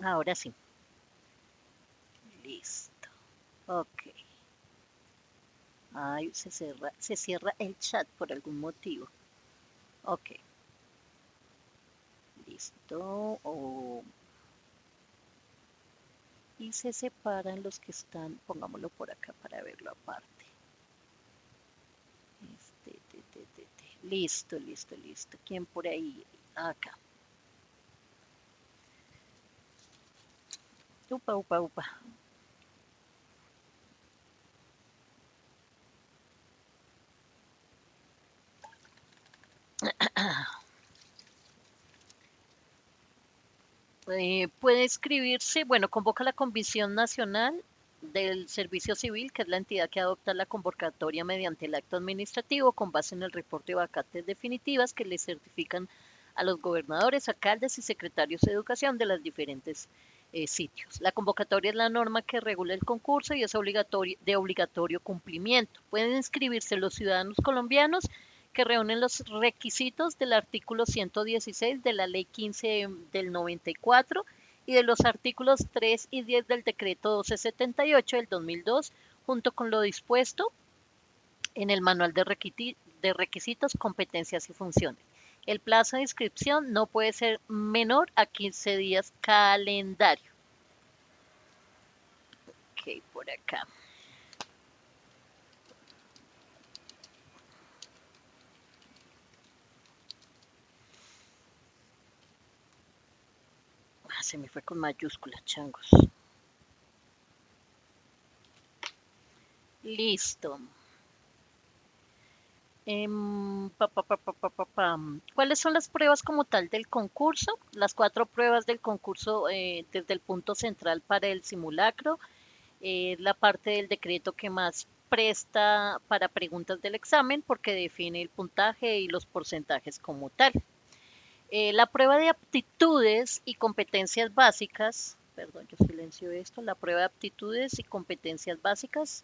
Ahora sí. Listo. Ok. Ay, se cierra el chat por algún motivo. Ok. Listo. Y se separan los que están, pongámoslo por acá para verlo aparte. Listo, listo, listo. ¿Quién por ahí? Acá. Upa, upa, upa. Puede escribirse, bueno, convoca la Comisión Nacional del Servicio Civil, que es la entidad que adopta la convocatoria mediante el acto administrativo con base en el reporte de vacantes definitivas que le certifican a los gobernadores, alcaldes y secretarios de educación de los diferentes sitios. La convocatoria es la norma que regula el concurso y es de obligatorio cumplimiento. Pueden inscribirse los ciudadanos colombianos que reúnen los requisitos del artículo 116 de la Ley 15 del 94 y de los artículos 3 y 10 del Decreto 1278 del 2002, junto con lo dispuesto en el Manual de Requisitos, Competencias y Funciones. El plazo de inscripción no puede ser menor a 15 días calendario. Ok, por acá. Se me fue con mayúsculas, changos. Listo. ¿Cuáles son las pruebas como tal del concurso? Las cuatro pruebas del concurso desde el punto central para el simulacro, la parte del decreto que más presta para preguntas del examen porque define el puntaje y los porcentajes como tal. La prueba de aptitudes y competencias básicas, perdón, yo silencio esto, la prueba de aptitudes y competencias básicas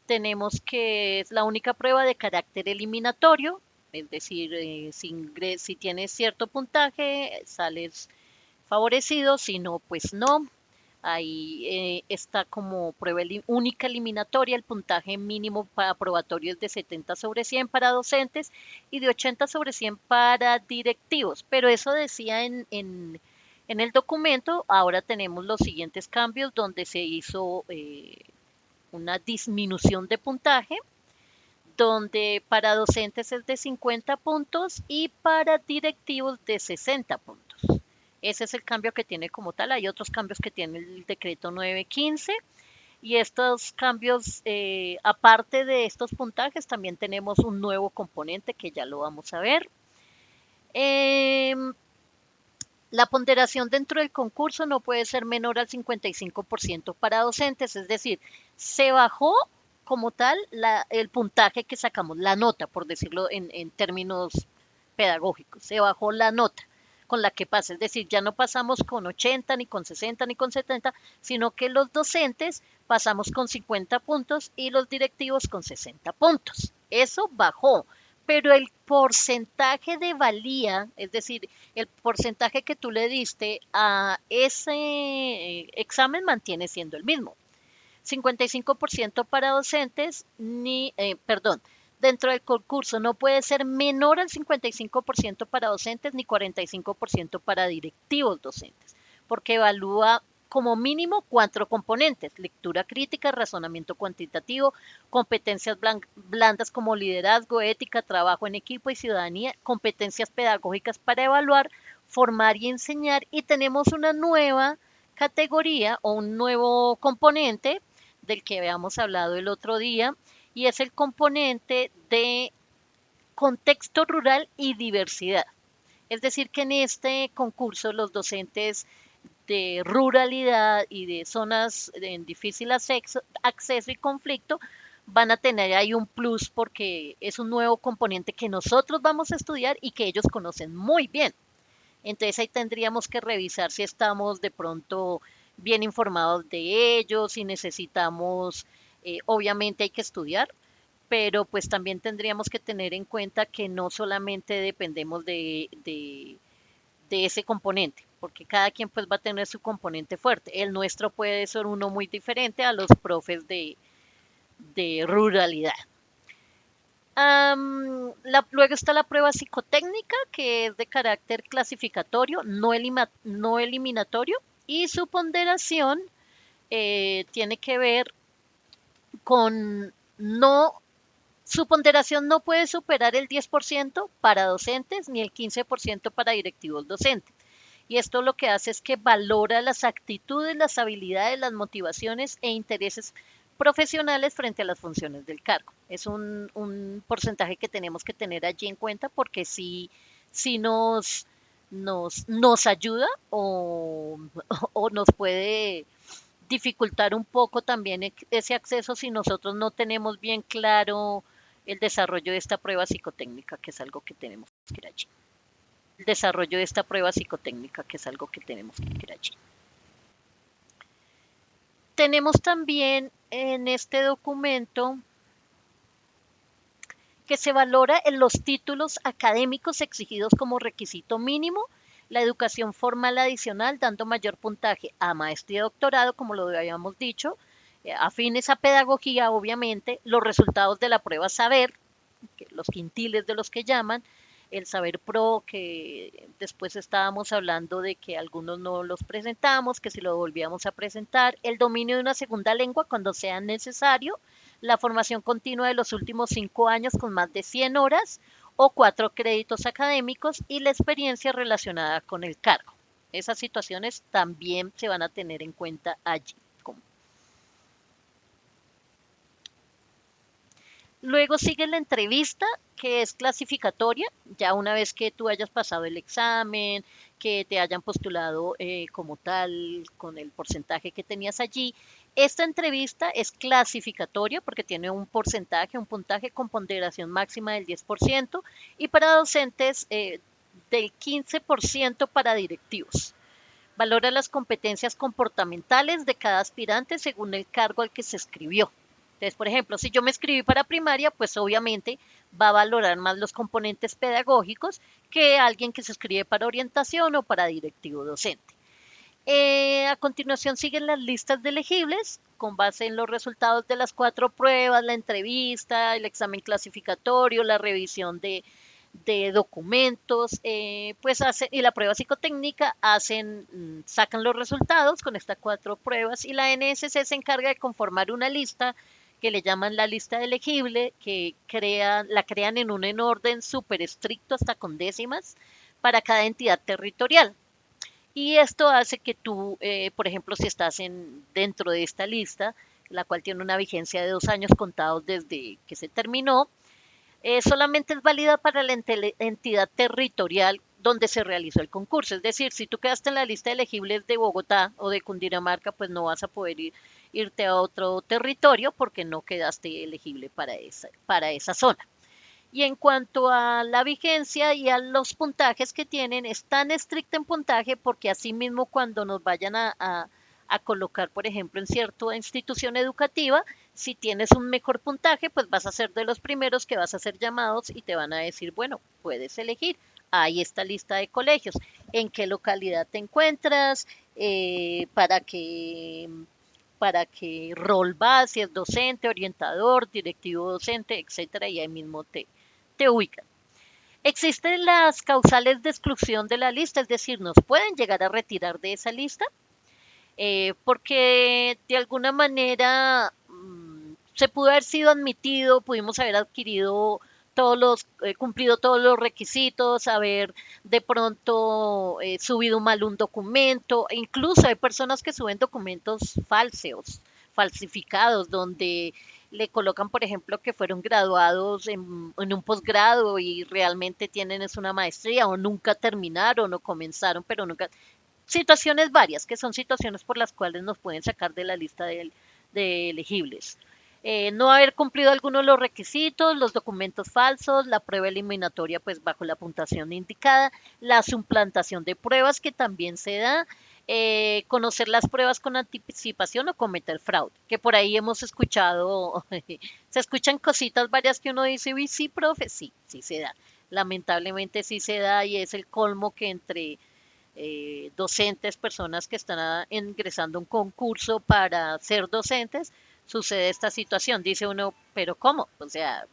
tenemos que es la única prueba de carácter eliminatorio, es decir, si tienes cierto puntaje, sales favorecido, si no, pues no. Ahí está como prueba única eliminatoria, el puntaje mínimo para aprobatorio es de 70 sobre 100 para docentes y de 80 sobre 100 para directivos. Pero eso decía en el documento, ahora tenemos los siguientes cambios donde se hizo una disminución de puntaje, donde para docentes es de 50 puntos y para directivos de 60 puntos. Ese es el cambio que tiene como tal. Hay otros cambios que tiene el decreto 915 y estos cambios, aparte de estos puntajes, también tenemos un nuevo componente que ya lo vamos a ver. Eh, la ponderación dentro del concurso no puede ser menor al 55% para docentes, es decir, se bajó como tal el puntaje que sacamos, la nota, por decirlo en términos pedagógicos, se bajó la nota con la que pasa, es decir, ya no pasamos con 80, ni con 60, ni con 70, sino que los docentes pasamos con 50 puntos y los directivos con 60 puntos. Eso bajó, pero el porcentaje de valía, es decir, el porcentaje que tú le diste a ese examen mantiene siendo el mismo. 55% para docentes, perdón, dentro del concurso no puede ser menor al 55% para docentes ni 45% para directivos docentes, porque evalúa como mínimo cuatro componentes: lectura crítica, razonamiento cuantitativo, competencias blandas como liderazgo, ética, trabajo en equipo y ciudadanía, competencias pedagógicas para evaluar, formar y enseñar, y tenemos una nueva categoría o un nuevo componente del que habíamos hablado el otro día, y es el componente de contexto rural y diversidad. Es decir, que en este concurso los docentes de ruralidad y de zonas en difícil acceso y conflicto van a tener ahí un plus porque es un nuevo componente que nosotros vamos a estudiar y que ellos conocen muy bien. Entonces ahí tendríamos que revisar si estamos de pronto bien informados de ellos, si necesitamos, obviamente hay que estudiar, pero pues también tendríamos que tener en cuenta que no solamente dependemos de ese componente, porque cada quien pues va a tener su componente fuerte. El nuestro puede ser uno muy diferente a los profes de ruralidad. Luego está la prueba psicotécnica, que es de carácter clasificatorio, no eliminatorio, y su ponderación tiene que ver con no, su ponderación no puede superar el 10% para docentes ni el 15% para directivos docentes. Y esto lo que hace es que valora las actitudes, las habilidades, las motivaciones e intereses profesionales frente a las funciones del cargo. Es un porcentaje que tenemos que tener allí en cuenta porque si nos ayuda o nos puede dificultar un poco también ese acceso si nosotros no tenemos bien claro el desarrollo de esta prueba psicotécnica, que es algo que tenemos que ir allí. El desarrollo de esta prueba psicotécnica, que es algo que tenemos que ir allí. Tenemos también en este documento que se valora en los títulos académicos exigidos como requisito mínimo, la educación formal adicional, dando mayor puntaje a maestría y doctorado, como lo habíamos dicho, afines a pedagogía, obviamente, los resultados de la prueba saber, los quintiles de los que llaman, el saber pro, que después estábamos hablando de que algunos no los presentamos, que si lo volvíamos a presentar, el dominio de una segunda lengua cuando sea necesario, la formación continua de los últimos 5 años con más de 100 horas o 4 créditos académicos y la experiencia relacionada con el cargo. Esas situaciones también se van a tener en cuenta allí. Luego sigue la entrevista, que es clasificatoria, ya una vez que tú hayas pasado el examen, que te hayan postulado como tal, con el porcentaje que tenías allí. Esta entrevista es clasificatoria porque tiene un porcentaje, un puntaje con ponderación máxima del 10% y para docentes del 15% para directivos. Valora las competencias comportamentales de cada aspirante según el cargo al que se escribió. Entonces, por ejemplo, si yo me escribí para primaria, pues obviamente va a valorar más los componentes pedagógicos que alguien que se escribe para orientación o para directivo docente. A continuación siguen las listas de elegibles con base en los resultados de las 4 pruebas, la entrevista, el examen clasificatorio, la revisión de documentos, pues y la prueba psicotécnica sacan los resultados con estas 4 pruebas y la NSC se encarga de conformar una lista que le llaman la lista de elegible, que la crean en un orden súper estricto hasta con décimas para cada entidad territorial. Y esto hace que tú, por ejemplo, si estás dentro de esta lista, la cual tiene una vigencia de 2 años contados desde que se terminó, solamente es válida para la entidad territorial donde se realizó el concurso. Es decir, si tú quedaste en la lista de elegibles de Bogotá o de Cundinamarca, pues no vas a poder irte a otro territorio porque no quedaste elegible para esa zona. Y en cuanto a la vigencia y a los puntajes que tienen, es tan estricta en puntaje porque asimismo cuando nos vayan a colocar, por ejemplo, en cierta institución educativa, si tienes un mejor puntaje, pues vas a ser de los primeros que vas a ser llamados y te van a decir, bueno, puedes elegir. Ahí está lista de colegios. ¿En qué localidad te encuentras? Para qué rol vas, si es docente, orientador, directivo docente, etcétera, y ahí mismo te ubican. Existen las causales de exclusión de la lista, es decir, nos pueden llegar a retirar de esa lista porque de alguna manera se pudo haber sido admitido, pudimos haber adquirido cumplido todos los requisitos, haber de pronto subido mal un documento, e incluso hay personas que suben documentos falsos, falsificados, donde le colocan, por ejemplo, que fueron graduados en un posgrado y realmente tienen es una maestría o nunca terminaron o comenzaron, pero nunca, situaciones varias, que son situaciones por las cuales nos pueden sacar de la lista de elegibles. No haber cumplido algunos de los requisitos, los documentos falsos, la prueba eliminatoria pues bajo la puntuación indicada, la suplantación de pruebas que también se da, conocer las pruebas con anticipación o cometer fraude, que por ahí hemos escuchado, se escuchan cositas varias que uno dice, uy, sí, profe, sí, sí se da. Lamentablemente sí se da y es el colmo que entre docentes, personas que están ingresando a un concurso para ser docentes, sucede esta situación. Dice uno, pero ¿cómo? O sea,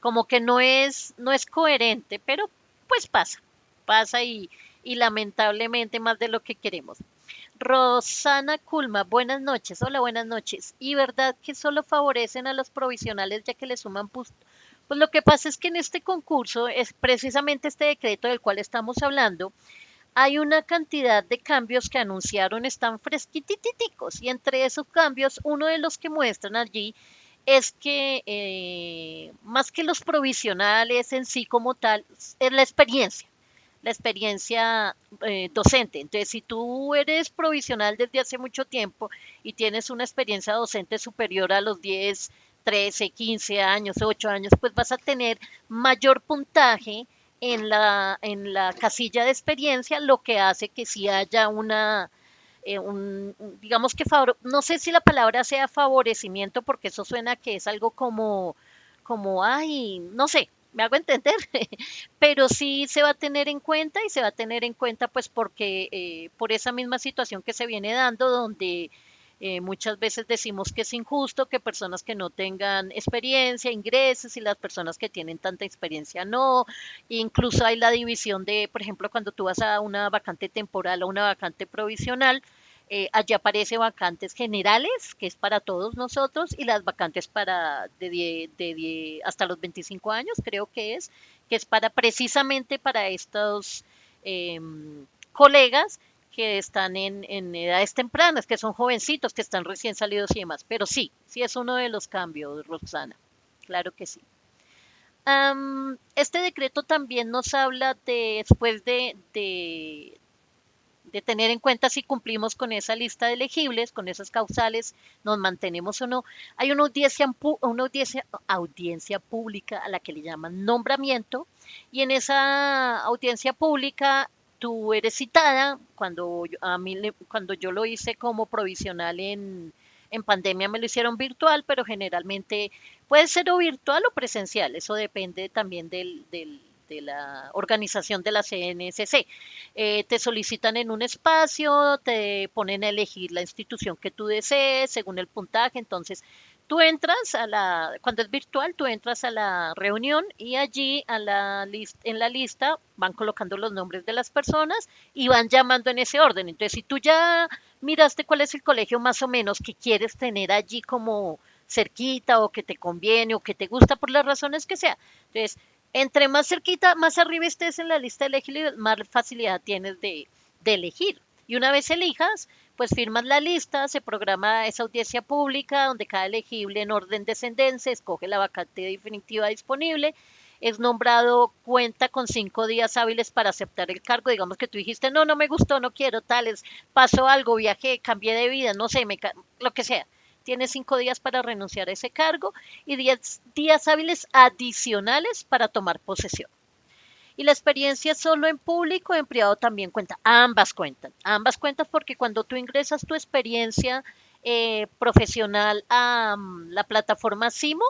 como que no es coherente, pero pues pasa y lamentablemente más de lo que queremos. Rosana Culma, buenas noches. Hola, buenas noches. ¿Y verdad que solo favorecen a los provisionales ya que le suman pues lo que pasa es que en este concurso es precisamente este decreto del cual estamos hablando, hay una cantidad de cambios que anunciaron, están fresquititicos, y entre esos cambios, uno de los que muestran allí es que más que los provisionales en sí como tal, es la experiencia docente. Entonces, si tú eres provisional desde hace mucho tiempo y tienes una experiencia docente superior a los 10, 13, 15 años, 8 años, pues vas a tener mayor puntaje en la casilla de experiencia, lo que hace que si haya digamos que, no sé si la palabra sea favorecimiento, porque eso suena que es algo ay, no sé, me hago entender, pero sí se va a tener en cuenta y se va a tener en cuenta pues porque por esa misma situación que se viene dando, donde muchas veces decimos que es injusto que personas que no tengan experiencia ingresen y las personas que tienen tanta experiencia no. Incluso hay la división de, por ejemplo, cuando tú vas a una vacante temporal o una vacante provisional, allí aparece vacantes generales, que es para todos nosotros, y las vacantes para hasta los 25 años, creo que es para precisamente para estos eh, colegas que están en edades tempranas, que son jovencitos, que están recién salidos y demás. Pero sí, sí es uno de los cambios, Roxana. Claro que sí. Este decreto también nos habla después de tener en cuenta si cumplimos con esa lista de elegibles, con esas causales, nos mantenemos o no. Hay una audiencia pública a la que le llaman nombramiento, y en esa audiencia pública tú eres citada. Cuando yo lo hice como provisional en pandemia me lo hicieron virtual, pero generalmente puede ser o virtual o presencial, eso depende también de la organización de la CNSC. Te solicitan en un espacio, te ponen a elegir la institución que tú desees según el puntaje. Entonces, cuando es virtual, tú entras a la reunión y allí en la lista van colocando los nombres de las personas y van llamando en ese orden. Entonces, si tú ya miraste cuál es el colegio más o menos que quieres tener allí como cerquita o que te conviene o que te gusta por las razones que sea. Entonces, entre más cerquita, más arriba estés en la lista de elegibles, más facilidad tienes de elegir. Y una vez elijas, pues firmas la lista, se programa esa audiencia pública donde cada elegible en orden descendente escoge la vacante definitiva disponible, es nombrado, cuenta con 5 días hábiles para aceptar el cargo. Digamos que tú dijiste, no, no me gustó, no quiero tales, pasó algo, viajé, cambié de vida, no sé, lo que sea. Tiene 5 días para renunciar a ese cargo y 10 días hábiles adicionales para tomar posesión. Y la experiencia solo en público o en privado también cuenta. Ambas cuentan porque cuando tú ingresas tu experiencia profesional a la plataforma Simo,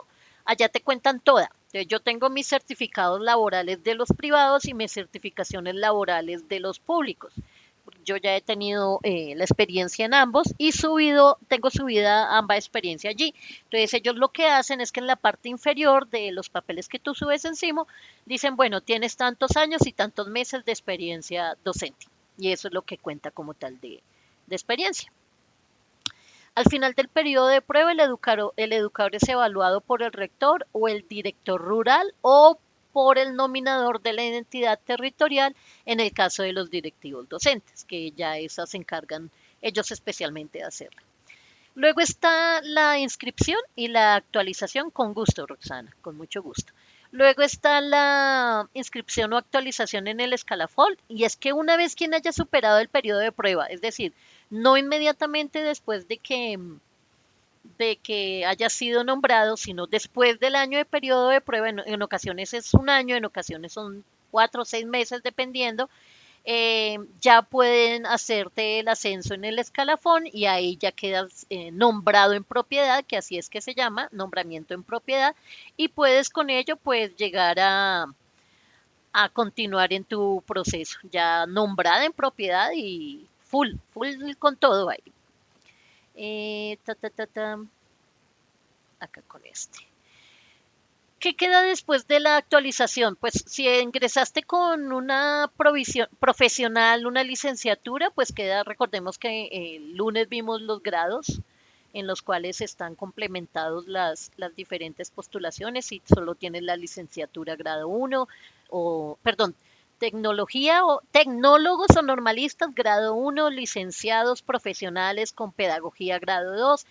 allá te cuentan toda. Entonces, yo tengo mis certificados laborales de los privados y mis certificaciones laborales de los públicos. Yo ya he tenido la experiencia en ambos y tengo subida ambas experiencias allí. Entonces ellos lo que hacen es que en la parte inferior de los papeles que tú subes encima, dicen, bueno, tienes tantos años y tantos meses de experiencia docente. Y eso es lo que cuenta como tal de experiencia. Al final del periodo de prueba, el educador es evaluado por el rector o el director rural o por el nominador de la identidad territorial en el caso de los directivos docentes, que ya esas se encargan ellos especialmente de hacerla. Luego está la inscripción y la actualización, con gusto, Roxana, con mucho gusto. Luego está la inscripción o actualización en el escalafón, y es que una vez quien haya superado el periodo de prueba, es decir, no inmediatamente después de que haya sido nombrado, sino después del año de periodo de prueba, en ocasiones es un año, en ocasiones son 4 o 6 meses, dependiendo, ya pueden hacerte el ascenso en el escalafón y ahí ya quedas nombrado en propiedad, que así es que se llama, nombramiento en propiedad, y puedes con ello pues llegar a continuar en tu proceso, ya nombrada en propiedad y full con todo ahí. Ta, ta, ta, ta, acá con este. ¿Qué queda después de la actualización? Pues si ingresaste con una provisión profesional, una licenciatura, pues queda, recordemos que el lunes vimos los grados en los cuales están complementados las diferentes postulaciones. Si solo tienes la licenciatura grado uno o, perdón, tecnología o tecnólogos o normalistas grado uno, licenciados profesionales con pedagogía grado 2,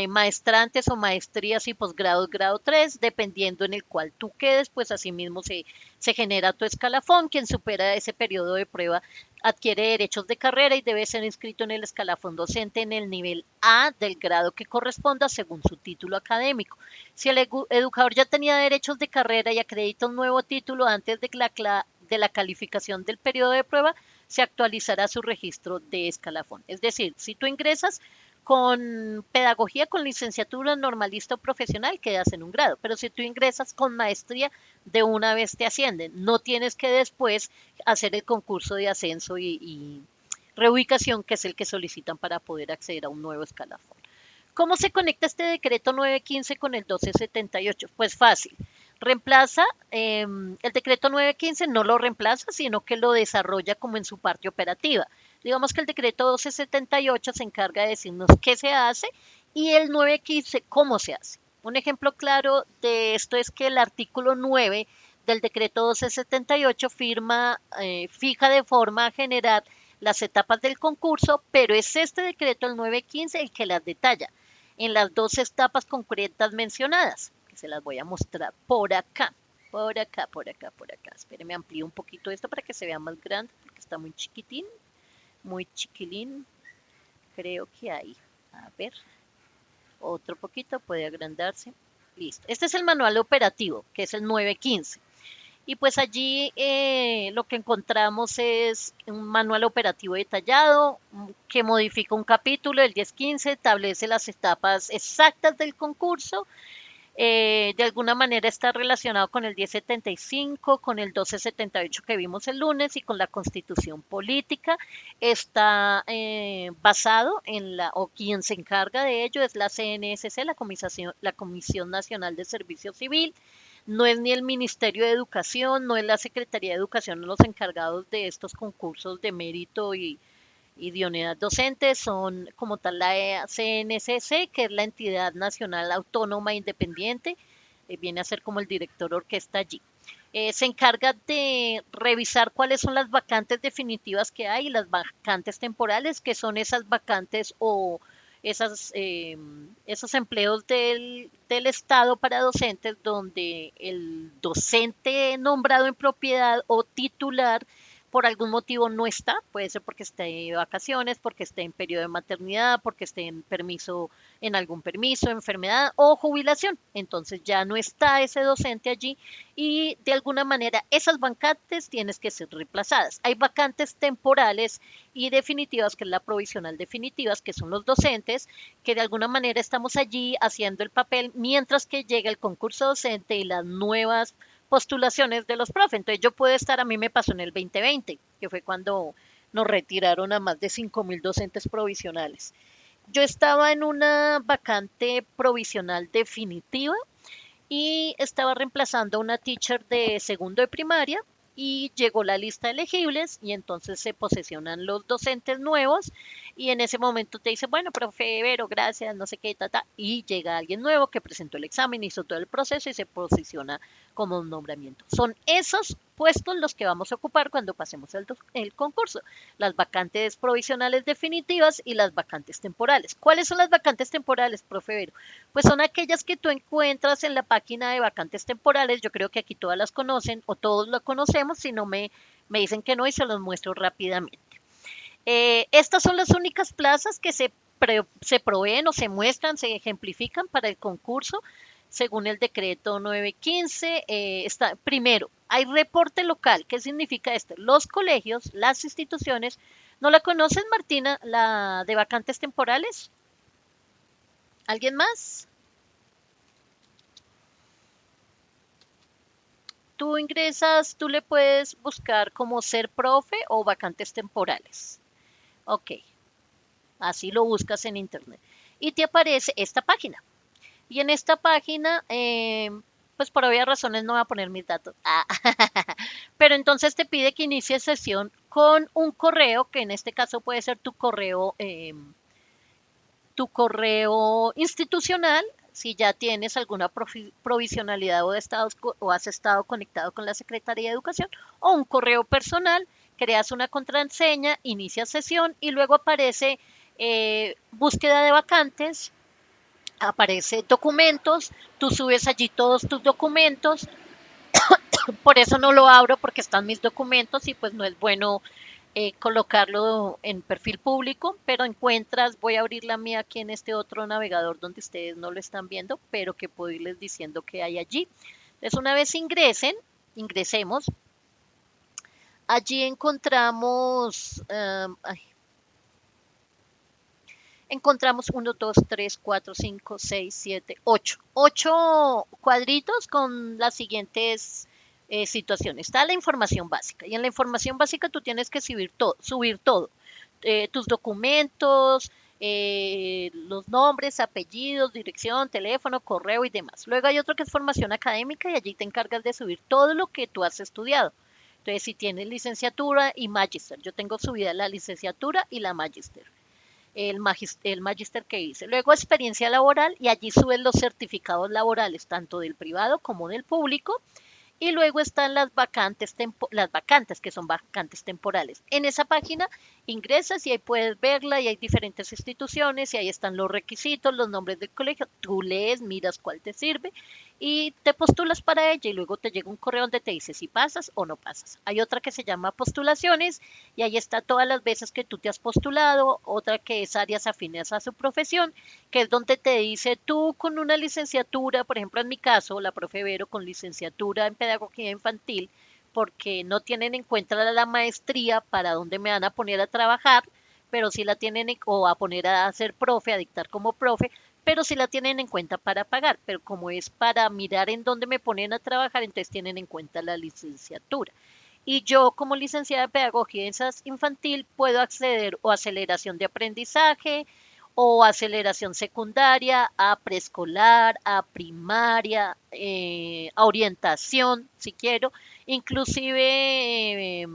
maestrantes o maestrías y posgrados grado 3, dependiendo en el cual tú quedes, pues asimismo se genera tu escalafón. Quien supera ese periodo de prueba adquiere derechos de carrera y debe ser inscrito en el escalafón docente en el nivel A del grado que corresponda según su título académico. Si el educador ya tenía derechos de carrera y acredita un nuevo título antes de la calificación del periodo de prueba, se actualizará su registro de escalafón. Es decir, si tú ingresas con pedagogía, con licenciatura normalista o profesional, quedas en un grado. Pero si tú ingresas con maestría, de una vez te ascienden. No tienes que después hacer el concurso de ascenso y reubicación, que es el que solicitan para poder acceder a un nuevo escalafón. ¿Cómo se conecta este decreto 915 con el 1278? Pues fácil. Reemplaza, el decreto 915 no lo reemplaza, sino que lo desarrolla como en su parte operativa. Digamos que el decreto 1278 se encarga de decirnos qué se hace y el 915 cómo se hace. Un ejemplo claro de esto es que el artículo 9 del decreto 1278 fija de forma general las etapas del concurso, pero es este decreto, el 915, el que las detalla en las dos etapas concretas mencionadas, que se las voy a mostrar por acá, por acá, por acá, por acá. Espérenme, amplío un poquito esto para que se vea más grande, porque está muy chiquitín, muy chiquilín. Creo que ahí, a ver, otro poquito, puede agrandarse. Listo. Este es el manual operativo, que es el 915. Y pues allí lo que encontramos es un manual operativo detallado que modifica un capítulo, el 1015, establece las etapas exactas del concurso. De alguna manera está relacionado con el 1075, con el 1278 que vimos el lunes y con la constitución política. Está basado en o quien se encarga de ello es la CNSC, la Comisión Nacional de Servicio Civil. No es ni el Ministerio de Educación, no es la Secretaría de Educación los encargados de estos concursos de mérito y idoneidad docente, son como tal la CNCC, que es la entidad nacional autónoma independiente, viene a ser como el director orquesta allí. Se encarga de revisar cuáles son las vacantes definitivas que hay y las vacantes temporales, que son esas vacantes o esos empleos del Estado para docentes donde el docente nombrado en propiedad o titular por algún motivo no está, puede ser porque esté de vacaciones, porque esté en periodo de maternidad, porque esté en permiso, en algún permiso, enfermedad o jubilación. Entonces ya no está ese docente allí y de alguna manera esas vacantes tienes que ser reemplazadas. Hay vacantes temporales y definitivas, que es la provisional definitivas, que son los docentes, que de alguna manera estamos allí haciendo el papel mientras que llega el concurso docente y las nuevas postulaciones de los profes. Entonces yo puedo estar, a mí me pasó en el 2020, que fue cuando nos retiraron a más de 5.000 docentes provisionales. Yo estaba en una vacante provisional definitiva y estaba reemplazando a una teacher de segundo de primaria y llegó la lista de elegibles y entonces se posesionan los docentes nuevos y en ese momento te dice, bueno, profe Vero, gracias, no sé qué, y llega alguien nuevo que presentó el examen, hizo todo el proceso y se posiciona como un nombramiento. Son esos puestos los que vamos a ocupar cuando pasemos el concurso, las vacantes provisionales definitivas y las vacantes temporales. ¿Cuáles son las vacantes temporales, profe Vero? Pues son aquellas que tú encuentras en la página de vacantes temporales. Yo creo que aquí todas las conocen o todos lo conocemos, si no me dicen que no y se los muestro rápidamente. Estas son las únicas plazas que se proveen o se muestran, se ejemplifican para el concurso según el decreto 915. Primero, hay reporte local. ¿Qué significa esto? Los colegios, las instituciones, ¿no la conocen, Martina, la de vacantes temporales? ¿Alguien más? tú ingresas, tú le puedes buscar como ser profe o vacantes temporales. Ok, así lo buscas en internet. Y te aparece esta página. Y en esta página, pues por obvias razones no voy a poner mis datos. Ah, pero entonces te pide que inicies sesión con un correo, que en este caso puede ser tu correo institucional, si ya tienes alguna provisionalidad o has estado conectado con la Secretaría de Educación, o un correo personal, creas una contraseña, inicias sesión y luego aparece búsqueda de vacantes, aparece documentos, tú subes allí todos tus documentos, por eso no lo abro porque están mis documentos y pues no es bueno colocarlo en perfil público, pero encuentras, voy a abrir la mía aquí en este otro navegador donde ustedes no lo están viendo, pero que puedo irles diciendo que hay allí. Entonces una vez ingresemos, allí encontramos 1, 2, 3, 4, 5, 6, 7, 8. 8 cuadritos con las siguientes situaciones. Está la información básica. Y en la información básica tú tienes que subir todo. Tus documentos, los nombres, apellidos, dirección, teléfono, correo y demás. Luego hay otro que es formación académica y allí te encargas de subir todo lo que tú has estudiado. Entonces, si tienes licenciatura y magister, yo tengo subida la licenciatura y la magister el magister que hice. Luego experiencia laboral y allí suben los certificados laborales, tanto del privado como del público. Y luego están las vacantes que son vacantes temporales. En esa página ingresas y ahí puedes verla y hay diferentes instituciones y ahí están los requisitos, los nombres del colegio. Tú lees, miras cuál te sirve y te postulas para ella y luego te llega un correo donde te dice si pasas o no pasas. Hay otra que se llama postulaciones y ahí está todas las veces que tú te has postulado, otra que es áreas afines a su profesión, que es donde te dice tú con una licenciatura, por ejemplo en mi caso, la profe Vero con licenciatura en pedagogía infantil, porque no tienen en cuenta la maestría para dónde me van a poner a trabajar, pero sí la tienen o a poner a ser profe, a dictar como profe, pero sí la tienen en cuenta para pagar, pero como es para mirar en dónde me ponen a trabajar, entonces tienen en cuenta la licenciatura. Y yo como licenciada de pedagogía infantil puedo acceder o a aceleración de aprendizaje o aceleración secundaria, a preescolar, a primaria, a orientación, si quiero, inclusive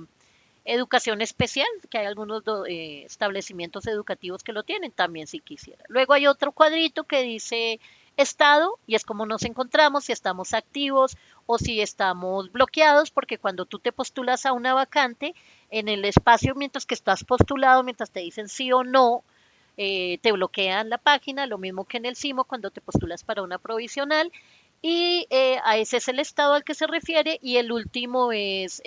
educación especial, que hay algunos establecimientos educativos que lo tienen también si quisiera. Luego hay otro cuadrito que dice estado y es como nos encontramos, si estamos activos o si estamos bloqueados, porque cuando tú te postulas a una vacante, en el espacio mientras que estás postulado, mientras te dicen sí o no, te bloquean la página, lo mismo que en el CIMO cuando te postulas para una provisional. Y a ese es el estado al que se refiere y el último es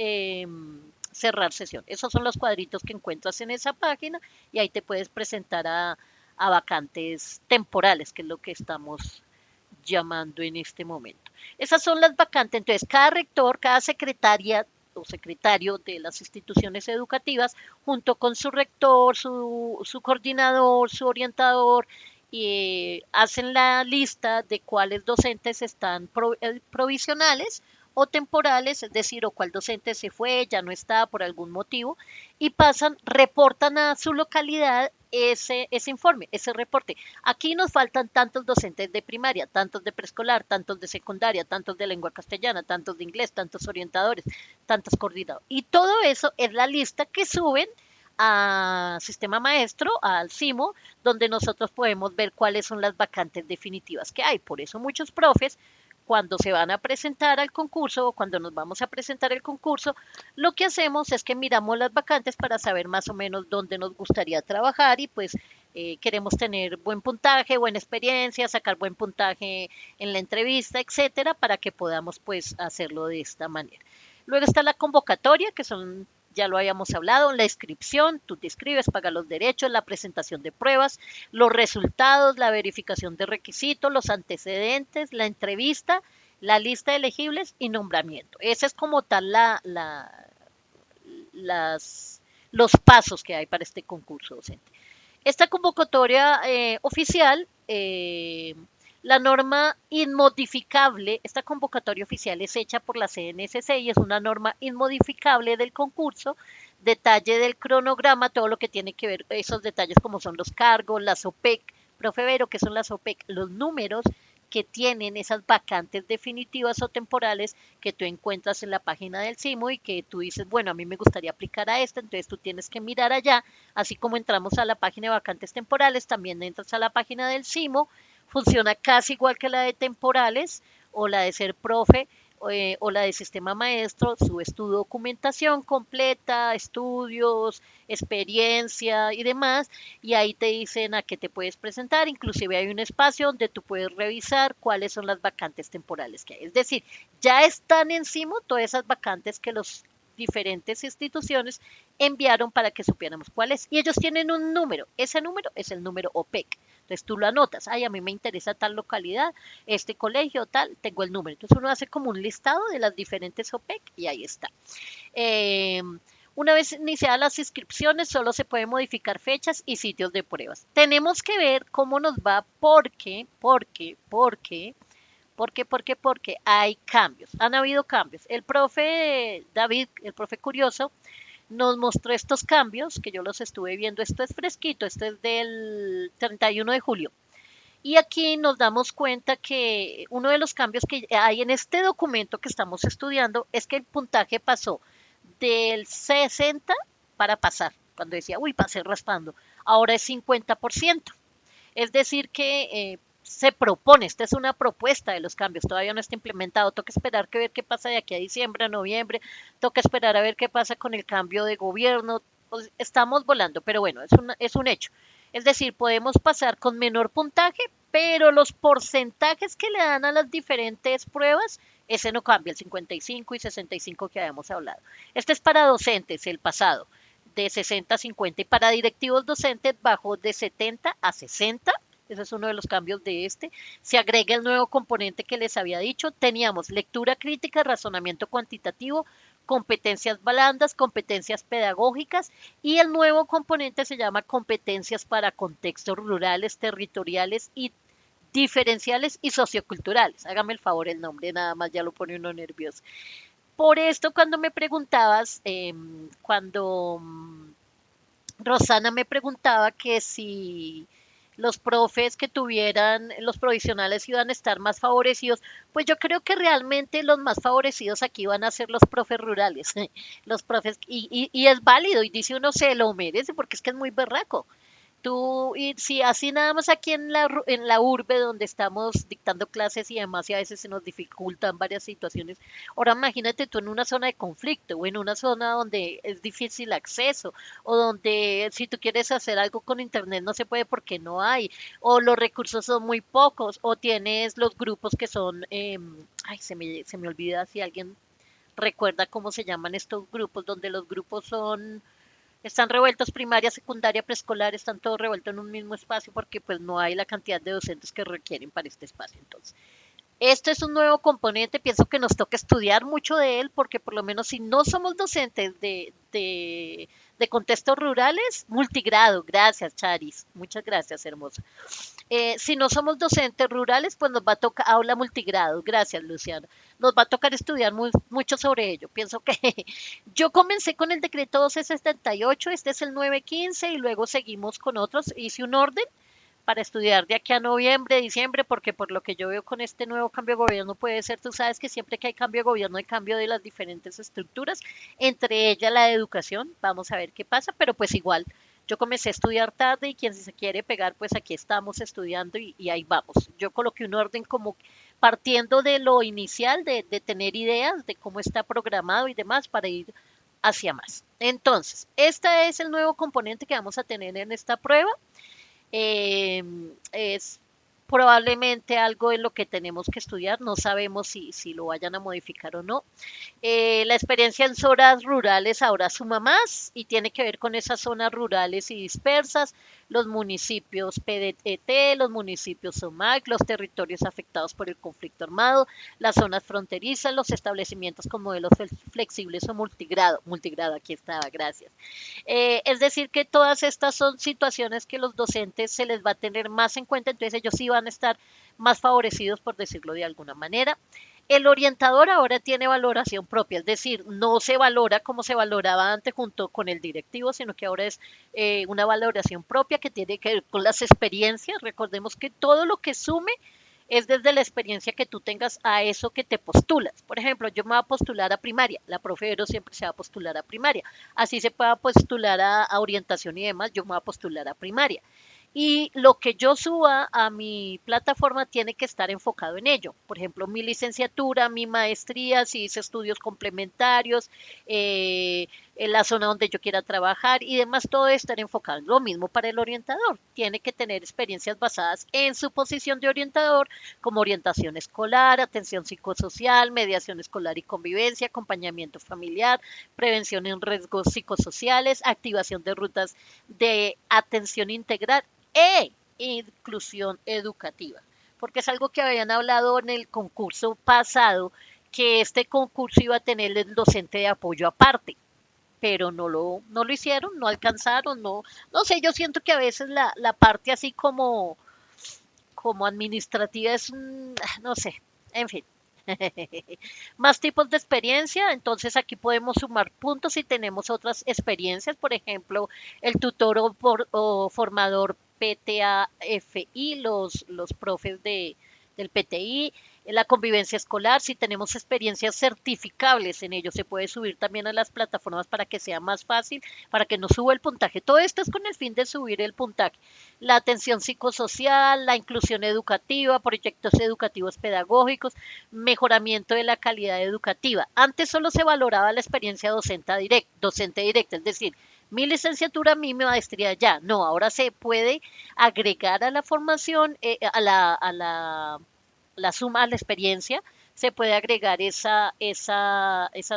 cerrar sesión. Esos son los cuadritos que encuentras en esa página y ahí te puedes presentar a vacantes temporales, que es lo que estamos llamando en este momento. Esas son las vacantes. Entonces, cada rector, cada secretaria o secretario de las instituciones educativas, junto con su rector, su coordinador, su orientador, hacen la lista de cuáles docentes están provisionales o temporales, es decir, o cuál docente se fue, ya no está por algún motivo, y reportan a su localidad ese informe, ese reporte. Aquí nos faltan tantos docentes de primaria, tantos de preescolar, tantos de secundaria, tantos de lengua castellana, tantos de inglés, tantos orientadores, tantos coordinadores. Y todo eso es la lista que suben a Sistema Maestro, al CIMO, donde nosotros podemos ver cuáles son las vacantes definitivas que hay. Por eso muchos profes, cuando se van a presentar al concurso o cuando nos vamos a presentar el concurso, lo que hacemos es que miramos las vacantes para saber más o menos dónde nos gustaría trabajar y pues queremos tener buen puntaje, buena experiencia, sacar buen puntaje en la entrevista, etcétera, para que podamos pues hacerlo de esta manera. Luego está la convocatoria, que son, ya lo habíamos hablado, la inscripción, tú te inscribes, pagas los derechos, la presentación de pruebas, los resultados, la verificación de requisitos, los antecedentes, la entrevista, la lista de elegibles y nombramiento. Ese es como tal las, los pasos que hay para este concurso docente. Esta convocatoria oficial La norma inmodificable, esta convocatoria oficial es hecha por la CNSC y es una norma inmodificable del concurso, detalle del cronograma, todo lo que tiene que ver, esos detalles como son los cargos, las OPEC, profe Vero, que son las OPEC, los números que tienen esas vacantes definitivas o temporales que tú encuentras en la página del CIMO y que tú dices, bueno, a mí me gustaría aplicar a esta, entonces tú tienes que mirar allá, así como entramos a la página de vacantes temporales, también entras a la página del CIMO, funciona casi igual que la de temporales o la de ser profe o la de sistema maestro, subes tu documentación completa, estudios, experiencia y demás, y ahí te dicen a qué te puedes presentar, inclusive hay un espacio donde tú puedes revisar cuáles son las vacantes temporales que hay. Es decir, ya están encima todas esas vacantes que los diferentes instituciones enviaron para que supiéramos cuál es. Y ellos tienen un número, ese número es el número OPEC. Entonces tú lo anotas, ay, a mí me interesa tal localidad, este colegio, tal, tengo el número. Entonces uno hace como un listado de las diferentes OPEC y ahí está. Eh, una vez iniciadas las inscripciones, solo se pueden modificar fechas y sitios de pruebas. Tenemos que ver cómo nos va porque hay cambios. Han habido cambios. El profe David, el profe Curioso, nos mostró estos cambios que yo los estuve viendo. Esto es fresquito, esto es del 31 de julio. Y aquí nos damos cuenta que uno de los cambios que hay en este documento que estamos estudiando es que el puntaje pasó del 60 para pasar, cuando decía, uy, pasé raspando, ahora es 50%. Es decir, que se propone, esta es una propuesta de los cambios, todavía no está implementado, toca esperar que ver qué pasa de aquí a diciembre, a noviembre, toca esperar a ver qué pasa con el cambio de gobierno, pues estamos volando, pero bueno, es un hecho. Es decir, podemos pasar con menor puntaje, pero los porcentajes que le dan a las diferentes pruebas, ese no cambia, el 55 y 65 que habíamos hablado. Este es para docentes, el pasado, de 60 a 50, y para directivos docentes bajó de 70 a 60. Ese es uno de los cambios de este. Se agrega el nuevo componente que les había dicho. Teníamos lectura crítica, razonamiento cuantitativo, competencias blandas, competencias pedagógicas y el nuevo componente se llama competencias para contextos rurales, territoriales y diferenciales y socioculturales. Hágame el favor, el nombre nada más ya lo pone uno nervioso. Por esto, cuando me preguntabas, cuando Rosana me preguntaba que si los profes que tuvieran los provisionales iban a estar más favorecidos, pues yo creo que realmente los más favorecidos aquí van a ser los profes rurales, los profes, y es válido, y dice uno se lo merece porque es que es muy berraco. Tú, y si así nada más aquí en la urbe donde estamos dictando clases y demás, y a veces se nos dificultan varias situaciones. Ahora imagínate tú en una zona de conflicto o en una zona donde es difícil acceso o donde si tú quieres hacer algo con internet no se puede porque no hay, o los recursos son muy pocos, o tienes los grupos que son, ay, se me olvida si alguien recuerda cómo se llaman estos grupos, donde los grupos son están revueltos primaria, secundaria, preescolar, están todos revueltos en un mismo espacio porque pues no hay la cantidad de docentes que requieren para este espacio. Entonces, este es un nuevo componente, pienso que nos toca estudiar mucho de él porque por lo menos si no somos docentes de contextos rurales, multigrado, gracias Charis, muchas gracias hermosa. Si no somos docentes rurales, pues nos va a tocar aula multigrado. Gracias, Luciana. Nos va a tocar estudiar mucho sobre ello. Pienso que yo comencé con el decreto 1278, este es el 915 y luego seguimos con otros. Hice un orden para estudiar de aquí a noviembre, diciembre, porque por lo que yo veo con este nuevo cambio de gobierno puede ser, tú sabes que siempre que hay cambio de gobierno hay cambio de las diferentes estructuras, entre ellas la de educación, vamos a ver qué pasa, pero pues igual, yo comencé a estudiar tarde y quien se quiere pegar, pues aquí estamos estudiando y ahí vamos. Yo coloqué un orden como partiendo de lo inicial, de tener ideas de cómo está programado y demás para ir hacia más. Entonces, este es el nuevo componente que vamos a tener en esta prueba. Es probablemente algo en lo que tenemos que estudiar, no sabemos si lo vayan a modificar o no. La experiencia en zonas rurales ahora suma más y tiene que ver con esas zonas rurales y dispersas, los municipios PDT, los municipios SOMAC, los territorios afectados por el conflicto armado, las zonas fronterizas, los establecimientos con modelos flexibles o multigrado, aquí estaba, gracias. Es decir, que todas estas son situaciones que los docentes se les va a tener más en cuenta, entonces ellos sí van a estar más favorecidos, por decirlo de alguna manera. El orientador ahora tiene valoración propia, es decir, no se valora como se valoraba antes junto con el directivo, sino que ahora es una valoración propia que tiene que ver con las experiencias. Recordemos que todo lo que sume es desde la experiencia que tú tengas a eso que te postulas. Por ejemplo, yo me voy a postular a primaria, la profe Vero siempre se va a postular a primaria. Así se pueda postular a orientación y demás, yo me voy a postular a primaria. Y lo que yo suba a mi plataforma tiene que estar enfocado en ello. Por ejemplo, mi licenciatura, mi maestría, si hice estudios complementarios, en la zona donde yo quiera trabajar y demás, todo estar enfocado. Lo mismo para el orientador. Tiene que tener experiencias basadas en su posición de orientador, como orientación escolar, atención psicosocial, mediación escolar y convivencia, acompañamiento familiar, prevención en riesgos psicosociales, activación de rutas de atención integral e inclusión educativa, porque es algo que habían hablado en el concurso pasado, que este concurso iba a tener el docente de apoyo aparte, pero no lo hicieron, no alcanzaron, no sé, yo siento que a veces la parte así como administrativa es, no sé, en fin. Más tipos de experiencia, entonces aquí podemos sumar puntos si tenemos otras experiencias, por ejemplo, el tutor o formador PTAFI, los profes del PTI, la convivencia escolar, si tenemos experiencias certificables en ello, se puede subir también a las plataformas para que sea más fácil, para que no suba el puntaje. Todo esto es con el fin de subir el puntaje. La atención psicosocial, la inclusión educativa, proyectos educativos pedagógicos, mejoramiento de la calidad educativa. Antes solo se valoraba la experiencia docente directa, es decir, mi licenciatura, mi maestría ya. No, ahora se puede agregar a la formación, la suma, a la experiencia, se puede agregar esas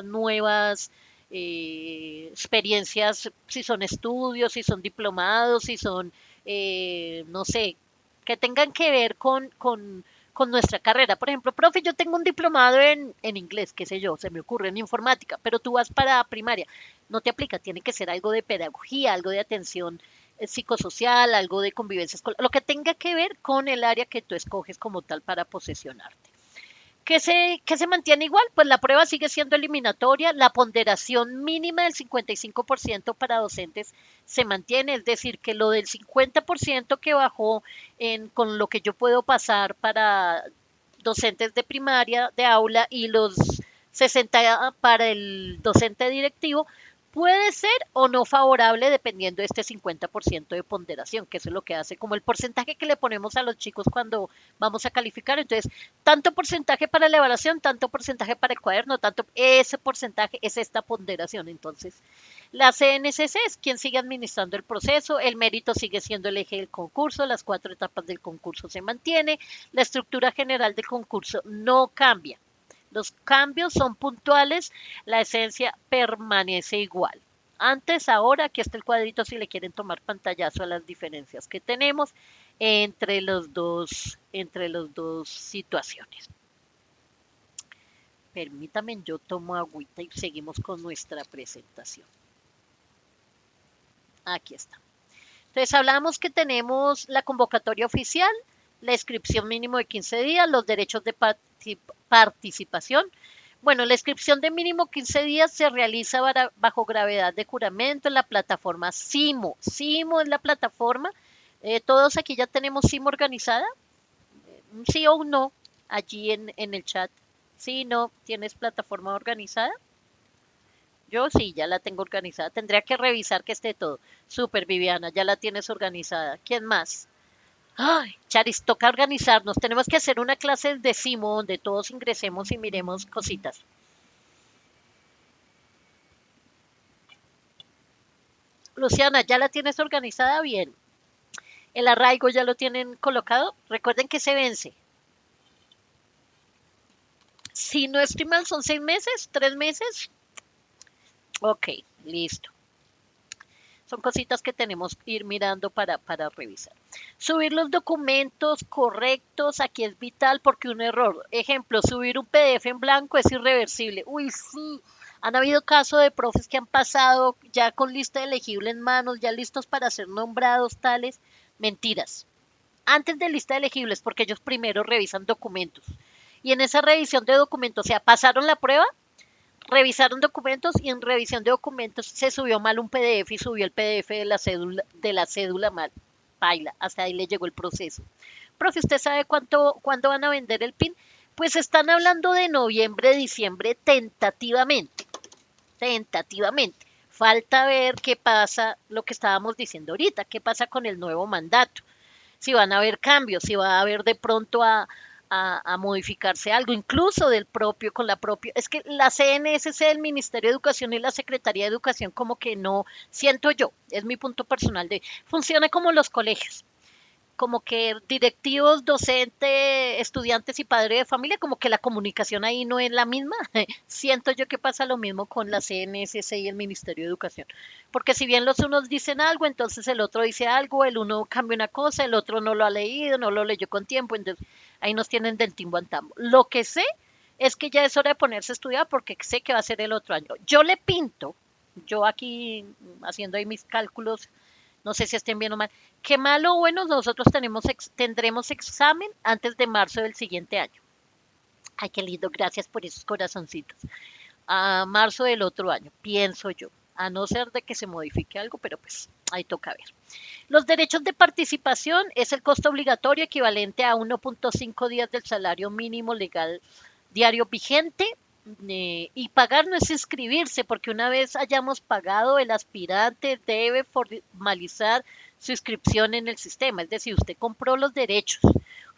nuevas experiencias, si son estudios, si son diplomados, si son, no sé, que tengan que ver con nuestra carrera. Por ejemplo, profe, yo tengo un diplomado en inglés, qué sé yo, se me ocurre, en informática, pero tú vas para primaria, no te aplica, tiene que ser algo de pedagogía, algo de atención psicosocial, algo de convivencia escolar, lo que tenga que ver con el área que tú escoges como tal para posesionarte. ¿Qué se mantiene igual? Pues la prueba sigue siendo eliminatoria, la ponderación mínima del 55% para docentes se mantiene, es decir, que lo del 50% que bajó con lo que yo puedo pasar para docentes de primaria, de aula, y los 60 para el docente directivo, puede ser o no favorable dependiendo de este 50% de ponderación, que eso es lo que hace como el porcentaje que le ponemos a los chicos cuando vamos a calificar. Entonces, tanto porcentaje para la evaluación, tanto porcentaje para el cuaderno, tanto ese porcentaje es esta ponderación. Entonces, la CNCC es quien sigue administrando el proceso, el mérito sigue siendo el eje del concurso, las 4 etapas del concurso se mantiene, la estructura general del concurso no cambia. Los cambios son puntuales, la esencia permanece igual. Antes, ahora, aquí está el cuadrito si le quieren tomar pantallazo a las diferencias que tenemos entre los dos situaciones. Permítame, yo tomo agüita y seguimos con nuestra presentación. Aquí está. Entonces hablamos que tenemos la convocatoria oficial, la inscripción mínimo de 15 días, los derechos de participación. Bueno, la inscripción de mínimo 15 días se realiza bajo gravedad de juramento en la plataforma SIMO. SIMO es la plataforma. Todos aquí ya tenemos SIMO organizada. Sí o un no, allí en el chat. Sí, no, ¿tienes plataforma organizada? Yo sí, ya la tengo organizada. Tendría que revisar que esté todo. Super, Viviana, ya la tienes organizada. ¿Quién más? Ay, Charis, toca organizarnos. Tenemos que hacer una clase de Simo donde todos ingresemos y miremos cositas. Luciana, ¿ya la tienes organizada? Bien. ¿El arraigo ya lo tienen colocado? Recuerden que se vence. Si no estoy mal, son 6 meses, 3 meses. Ok, listo. Son cositas que tenemos que ir mirando para revisar. Subir los documentos correctos, aquí es vital porque un error, ejemplo, subir un PDF en blanco es irreversible. Uy, sí, han habido casos de profes que han pasado ya con lista elegible en manos, ya listos para ser nombrados tales. Mentiras. Antes de lista de elegibles, porque ellos primero revisan documentos. Y en esa revisión de documentos, o sea, pasaron la prueba, revisaron documentos y en revisión de documentos se subió mal un PDF y subió el PDF de la cédula mal. Paila, hasta ahí le llegó el proceso. Profe, ¿usted sabe cuándo van a vender el PIN? Pues están hablando de noviembre, diciembre, tentativamente. Tentativamente. Falta ver qué pasa, lo que estábamos diciendo ahorita, qué pasa con el nuevo mandato. Si van a haber cambios, si va a haber de pronto a modificarse algo, incluso del propio, con la propia. Es que la CNSC, el Ministerio de Educación y la Secretaría de Educación, como que no, siento yo, es mi punto personal, funciona como los colegios como que directivos, docentes, estudiantes y padres de familia, como que la comunicación ahí no es la misma. Siento yo que pasa lo mismo con la CNSC y el Ministerio de Educación. Porque si bien los unos dicen algo, entonces el otro dice algo, el uno cambia una cosa, el otro no lo ha leído, no lo leyó con tiempo, entonces ahí nos tienen del timbo al tambo. Lo que sé es que ya es hora de ponerse a estudiar porque sé que va a ser el otro año. Yo le pinto, yo aquí haciendo ahí mis cálculos no sé si estén bien o mal. Qué malo o bueno, nosotros tendremos examen antes de marzo del siguiente año. Ay, qué lindo, gracias por esos corazoncitos. A marzo del otro año, pienso yo. A no ser de que se modifique algo, pero pues ahí toca ver. Los derechos de participación es el costo obligatorio equivalente a 1.5 días del salario mínimo legal diario vigente. Y pagar no es inscribirse, porque una vez hayamos pagado, el aspirante debe formalizar su inscripción en el sistema. Es decir, usted compró los derechos,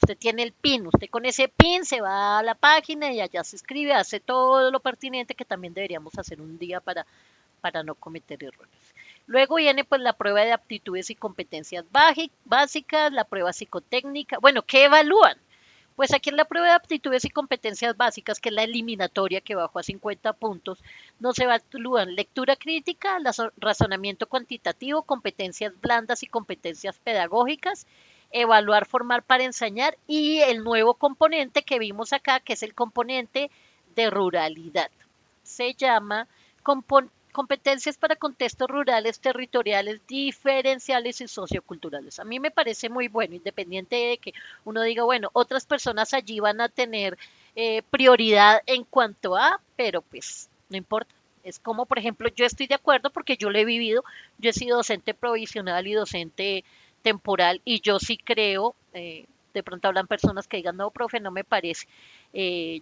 usted tiene el PIN, usted con ese PIN se va a la página y allá se inscribe, hace todo lo pertinente que también deberíamos hacer un día para no cometer errores. Luego viene pues la prueba de aptitudes y competencias básicas, la prueba psicotécnica. Bueno, ¿qué evalúan? Pues aquí en la prueba de aptitudes y competencias básicas, que es la eliminatoria que bajó a 50 puntos, nos evalúan lectura crítica, razonamiento cuantitativo, competencias blandas y competencias pedagógicas, evaluar, formar para enseñar y el nuevo componente que vimos acá, que es el componente de ruralidad. Se llama competencias para contextos rurales, territoriales, diferenciales y socioculturales. A mí me parece muy bueno, independiente de que uno diga, bueno, otras personas allí van a tener prioridad en cuanto a, pero pues no importa. Es como, por ejemplo, yo estoy de acuerdo porque yo lo he vivido, yo he sido docente provisional y docente temporal y yo sí creo, de pronto hablan personas que digan, no, profe, no me parece.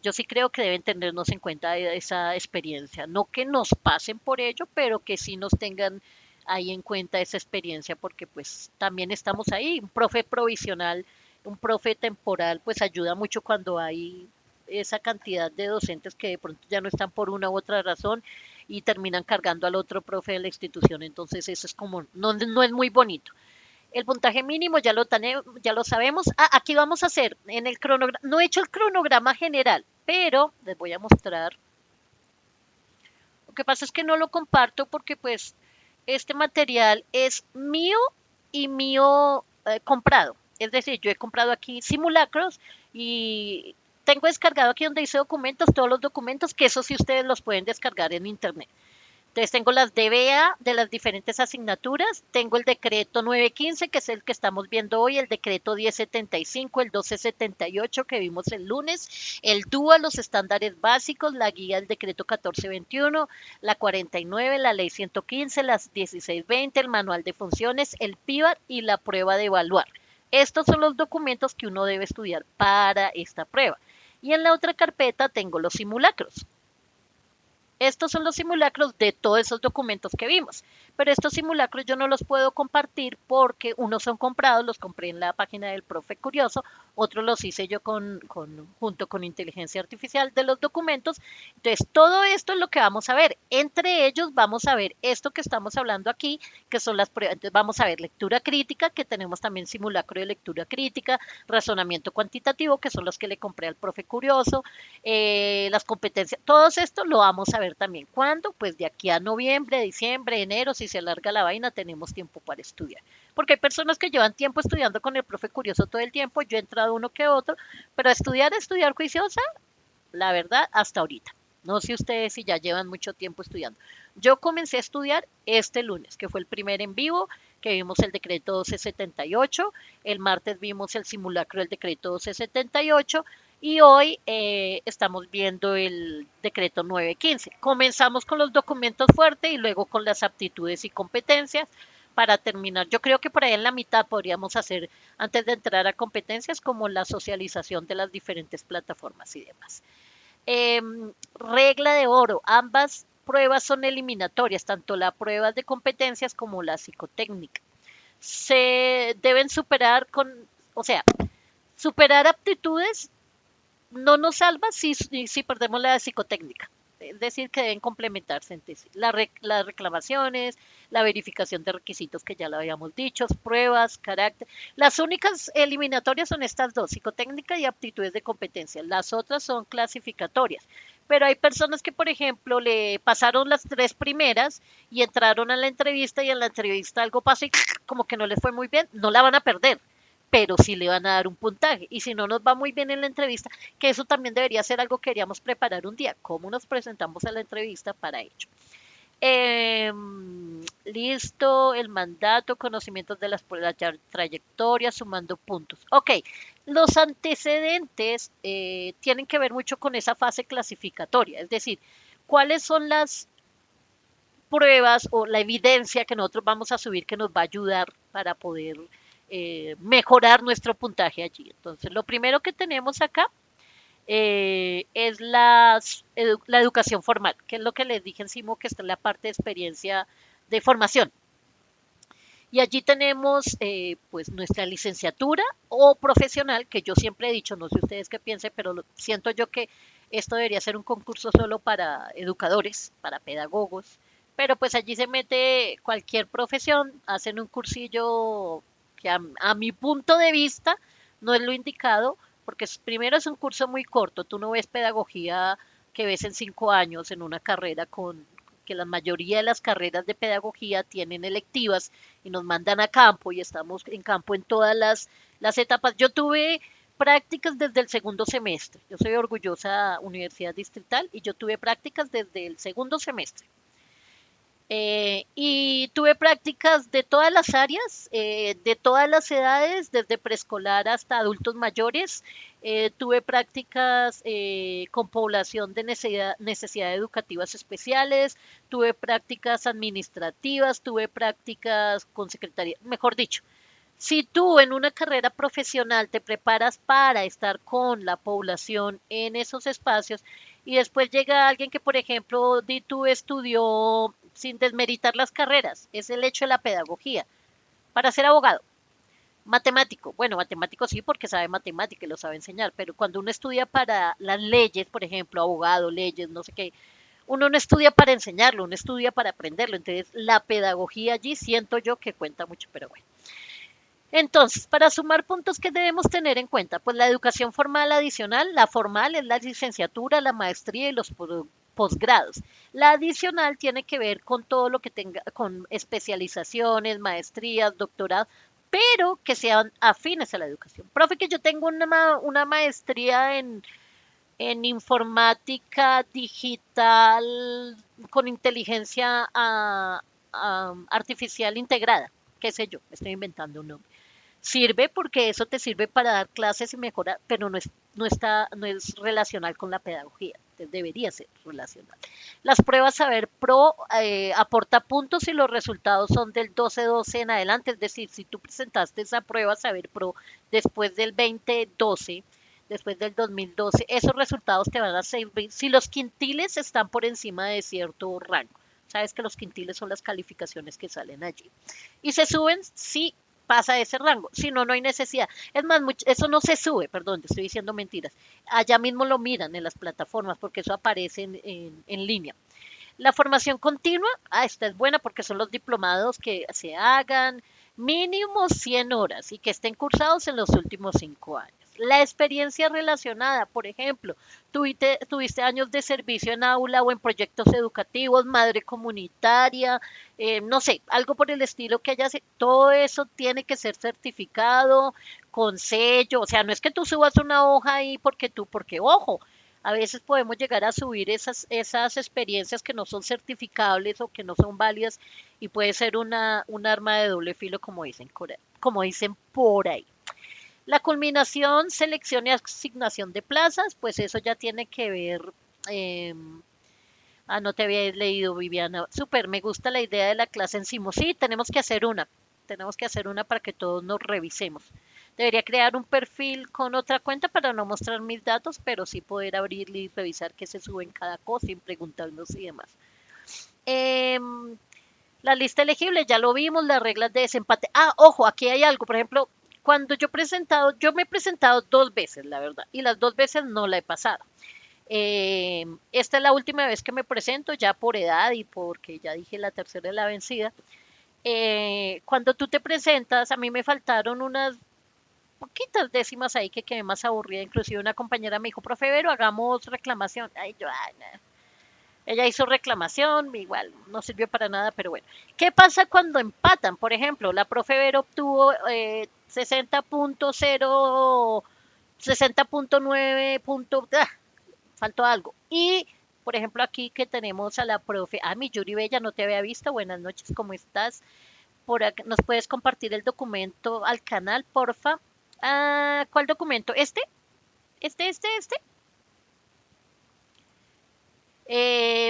Yo sí creo que deben tenernos en cuenta esa experiencia. No que nos pasen por ello, pero que sí nos tengan ahí en cuenta esa experiencia, porque pues también estamos ahí. Un profe provisional, un profe temporal, pues ayuda mucho cuando hay esa cantidad de docentes que de pronto ya no están por una u otra razón y terminan cargando al otro profe de la institución. Entonces eso es como, no es muy bonito. El puntaje mínimo ya lo sabemos. Ah, aquí vamos a hacer en el cronograma. No he hecho el cronograma general, pero les voy a mostrar. Lo que pasa es que no lo comparto porque pues este material es mío y mío comprado. Es decir, yo he comprado aquí simulacros y tengo descargado aquí donde dice documentos, todos los documentos, que eso sí ustedes los pueden descargar en internet. Entonces tengo las DBA de las diferentes asignaturas, tengo el decreto 915, que es el que estamos viendo hoy, el decreto 1075, el 1278 que vimos el lunes, el DUA, los estándares básicos, la guía del decreto 1421, la 49, la ley 115, las 1620, el manual de funciones, el PIVAT y la prueba de evaluar. Estos son los documentos que uno debe estudiar para esta prueba. Y en la otra carpeta tengo los simulacros. Estos son los simulacros de todos esos documentos que vimos, pero estos simulacros yo no los puedo compartir porque unos son comprados, los compré en la página del profe Curioso, otros los hice yo junto con inteligencia artificial de los documentos. Entonces, todo esto es lo que vamos a ver. Entre ellos vamos a ver esto que estamos hablando aquí, que son las pruebas. Entonces, vamos a ver lectura crítica, que tenemos también simulacro de lectura crítica, razonamiento cuantitativo, que son los que le compré al profe Curioso, las competencias, todo esto lo vamos a ver saber también cuándo, pues de aquí a noviembre, diciembre, enero, si se alarga la vaina, tenemos tiempo para estudiar. Porque hay personas que llevan tiempo estudiando con el profe curioso todo el tiempo, yo he entrado uno que otro, pero estudiar juiciosa, la verdad, hasta ahorita. No sé ustedes si ya llevan mucho tiempo estudiando. Yo comencé a estudiar este lunes, que fue el primer en vivo, que vimos el decreto 1278, el martes vimos el simulacro del decreto 1278 y hoy estamos viendo el decreto 915. Comenzamos con los documentos fuertes y luego con las aptitudes y competencias para terminar. Yo creo que por ahí en la mitad podríamos hacer, antes de entrar a competencias, como la socialización de las diferentes plataformas y demás. Regla de oro, ambas pruebas son eliminatorias, tanto las pruebas de competencias como la psicotécnica. Se deben superar o sea, superar aptitudes no nos salva si perdemos la psicotécnica. Es decir, que deben complementarse entre sí. Las reclamaciones, la verificación de requisitos que ya lo habíamos dicho, pruebas, carácter. Las únicas eliminatorias son estas dos, psicotécnica y aptitudes de competencia. Las otras son clasificatorias. Pero hay personas que, por ejemplo, le pasaron las tres primeras y entraron a la entrevista y en la entrevista algo pasó y como que no les fue muy bien, no la van a perder, pero sí le van a dar un puntaje. Y si no nos va muy bien en la entrevista, que eso también debería ser algo que queríamos preparar un día, cómo nos presentamos a la entrevista para ello. Listo, el mandato, conocimientos de la trayectoria, sumando puntos. Ok, los antecedentes tienen que ver mucho con esa fase clasificatoria, es decir, cuáles son las pruebas o la evidencia que nosotros vamos a subir que nos va a ayudar para poder mejorar nuestro puntaje allí. Entonces, lo primero que tenemos acá es la educación formal, que es lo que les dije encima, que está en la parte de experiencia de formación. Y allí tenemos pues nuestra licenciatura o profesional, que yo siempre he dicho, no sé ustedes qué piensen, pero siento yo que esto debería ser un concurso solo para educadores, para pedagogos, pero pues allí se mete cualquier profesión, hacen un cursillo que a mi punto de vista no es lo indicado, porque primero es un curso muy corto, tú no ves pedagogía que ves en 5 años en una carrera con que la mayoría de las carreras de pedagogía tienen electivas y nos mandan a campo y estamos en campo en todas las etapas. Yo tuve prácticas desde el segundo semestre. Yo soy orgullosa Universidad Distrital y yo tuve prácticas desde el segundo semestre. Y tuve prácticas de todas las áreas, de todas las edades, desde preescolar hasta adultos mayores. Tuve prácticas con población de necesidades educativas especiales, tuve prácticas administrativas, tuve prácticas con secretaría, mejor dicho. Si tú en una carrera profesional te preparas para estar con la población en esos espacios y después llega alguien que, por ejemplo, di tú estudió sin desmeritar las carreras, es el hecho de la pedagogía, para ser abogado. Matemático, bueno, matemático sí porque sabe matemática y lo sabe enseñar, pero cuando uno estudia para las leyes, por ejemplo, abogado, leyes, no sé qué, uno no estudia para enseñarlo, uno estudia para aprenderlo. Entonces, la pedagogía allí siento yo que cuenta mucho, pero bueno. Entonces, para sumar puntos que debemos tener en cuenta, pues la educación formal adicional, la formal es la licenciatura, la maestría y los posgrados. La adicional tiene que ver con todo lo que tenga, con especializaciones, maestrías, doctorados, pero que sean afines a la educación. Profe, que yo tengo una maestría en informática digital con inteligencia artificial integrada, qué sé yo, estoy inventando un nombre. Sirve porque eso te sirve para dar clases y mejorar, pero no es relacional con la pedagogía. Debería ser relacional. Las pruebas Saber Pro aporta puntos y los resultados son del 12-12 en adelante. Es decir, si tú presentaste esa prueba Saber Pro después del 2012, después del 2012, esos resultados te van a servir si los quintiles están por encima de cierto rango. Sabes que los quintiles son las calificaciones que salen allí. Y se suben si pasa ese rango, si no, no hay necesidad. Es más, eso no se sube, perdón, te estoy diciendo mentiras. Allá mismo lo miran en las plataformas porque eso aparece en línea. La formación continua, esta es buena porque son los diplomados que se hagan mínimo 100 horas y que estén cursados en los últimos 5 años. La experiencia relacionada, por ejemplo, tuviste años de servicio en aula o en proyectos educativos, madre comunitaria, no sé, algo por el estilo que hayas, todo eso tiene que ser certificado con sello, o sea, no es que tú subas una hoja ahí porque ojo, a veces podemos llegar a subir esas experiencias que no son certificables o que no son válidas y puede ser un arma de doble filo, como dicen por ahí. La culminación, selección y asignación de plazas, pues eso ya tiene que ver. eh, no te había leído, Viviana. Súper, me gusta la idea de la clase encima. Sí, tenemos que hacer una. Tenemos que hacer una para que todos nos revisemos. Debería crear un perfil con otra cuenta para no mostrar mis datos, pero sí poder abrirle y revisar qué se sube en cada cosa sin preguntarnos y demás. Em, la lista elegible, ya lo vimos, las reglas de desempate. Ah, ojo, aquí hay algo. Por ejemplo, cuando yo me he presentado dos veces, la verdad, y las dos veces no la he pasado. Esta es la última vez que me presento, ya por edad y porque ya dije la tercera es la vencida. Cuando tú te presentas, a mí me faltaron unas poquitas décimas ahí que quedé más aburrida. Inclusive una compañera me dijo, profe Vero, hagamos reclamación. Ay, yo, ay, no. Ella hizo reclamación, igual no sirvió para nada, pero bueno. ¿Qué pasa cuando empatan? Por ejemplo, la profe Vero obtuvo 60.0, 60.9, faltó algo. Y, por ejemplo, aquí que tenemos a la profe, mi Yuri Bella, no te había visto, buenas noches, ¿cómo estás? Por acá, ¿nos puedes compartir el documento al canal, porfa? ¿Cuál documento? ¿Este?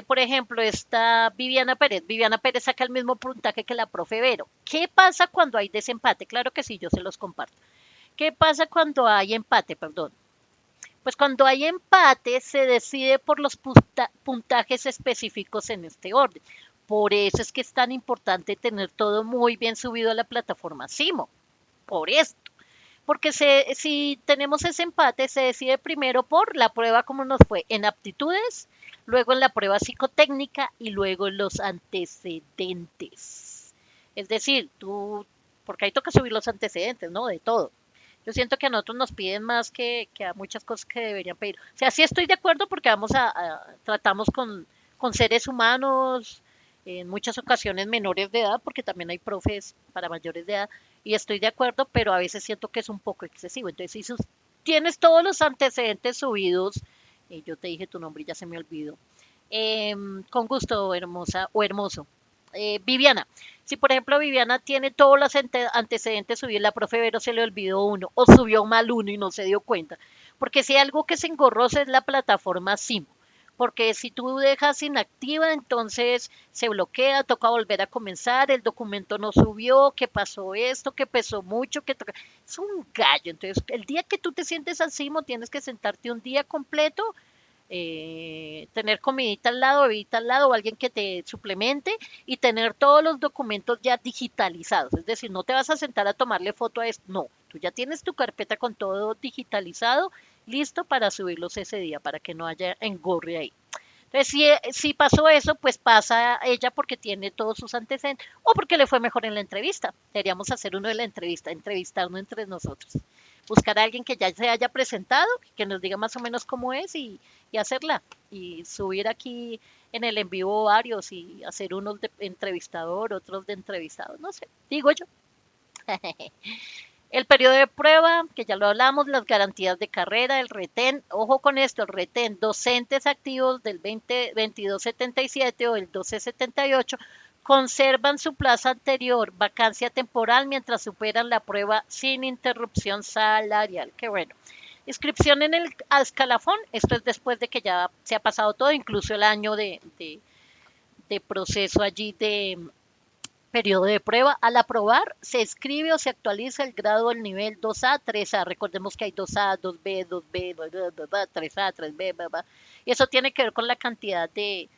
Por ejemplo, está Viviana Pérez. Viviana Pérez saca el mismo puntaje que la profe Vero. ¿Qué pasa cuando hay desempate? Claro que sí, yo se los comparto. ¿Qué pasa cuando hay empate? Perdón. Pues cuando hay empate se decide por los puntajes específicos en este orden. Por eso es que es tan importante tener todo muy bien subido a la plataforma Simo. Por esto. Porque si tenemos ese empate, se decide primero por la prueba como nos fue en aptitudes, luego en la prueba psicotécnica y luego en los antecedentes. Es decir, porque ahí toca subir los antecedentes, ¿no? De todo. Yo siento que a nosotros nos piden más que a muchas cosas que deberían pedir. O sea, sí estoy de acuerdo porque tratamos con seres humanos, en muchas ocasiones menores de edad, porque también hay profes para mayores de edad, y estoy de acuerdo, pero a veces siento que es un poco excesivo. Entonces, si tienes todos los antecedentes subidos, yo te dije tu nombre y ya se me olvidó. Con gusto, hermosa o hermoso. Viviana, si por ejemplo Viviana tiene todos los antecedentes subidos, la profe Vero se le olvidó uno o subió mal uno y no se dio cuenta. Porque si hay algo que se engorrosa es la plataforma Simo. Porque si tú dejas inactiva, entonces se bloquea, toca volver a comenzar, el documento no subió, que pasó esto, que pesó mucho, es un gallo. Entonces, el día que tú te sientes al Simo, tienes que sentarte un día completo, tener comidita al lado, bebida al lado, o alguien que te suplemente y tener todos los documentos ya digitalizados. Es decir, no te vas a sentar a tomarle foto a esto, no, tú ya tienes tu carpeta con todo digitalizado, listo para subirlos ese día, para que no haya engorre ahí. Entonces, si pasó eso, pues pasa ella porque tiene todos sus antecedentes o porque le fue mejor en la entrevista. Deberíamos hacer uno de la entrevista, entrevistarnos entre nosotros. Buscar a alguien que ya se haya presentado, que nos diga más o menos cómo es y hacerla. Y subir aquí en el en vivo varios y hacer unos de entrevistador, otros de entrevistado, no sé, digo yo. El periodo de prueba, que ya lo hablamos, las garantías de carrera, el retén, ojo con esto, el retén, docentes activos del 2277 o el 1278 conservan su plaza anterior, vacancia temporal mientras superan la prueba sin interrupción salarial. Qué bueno. Inscripción en el escalafón, esto es después de que ya se ha pasado todo, incluso el año de proceso allí de periodo de prueba. Al aprobar, se escribe o se actualiza el grado del nivel 2A, 3A. Recordemos que hay 2A, 2B, 2B, 3A, 3B, y eso tiene que ver con la cantidad de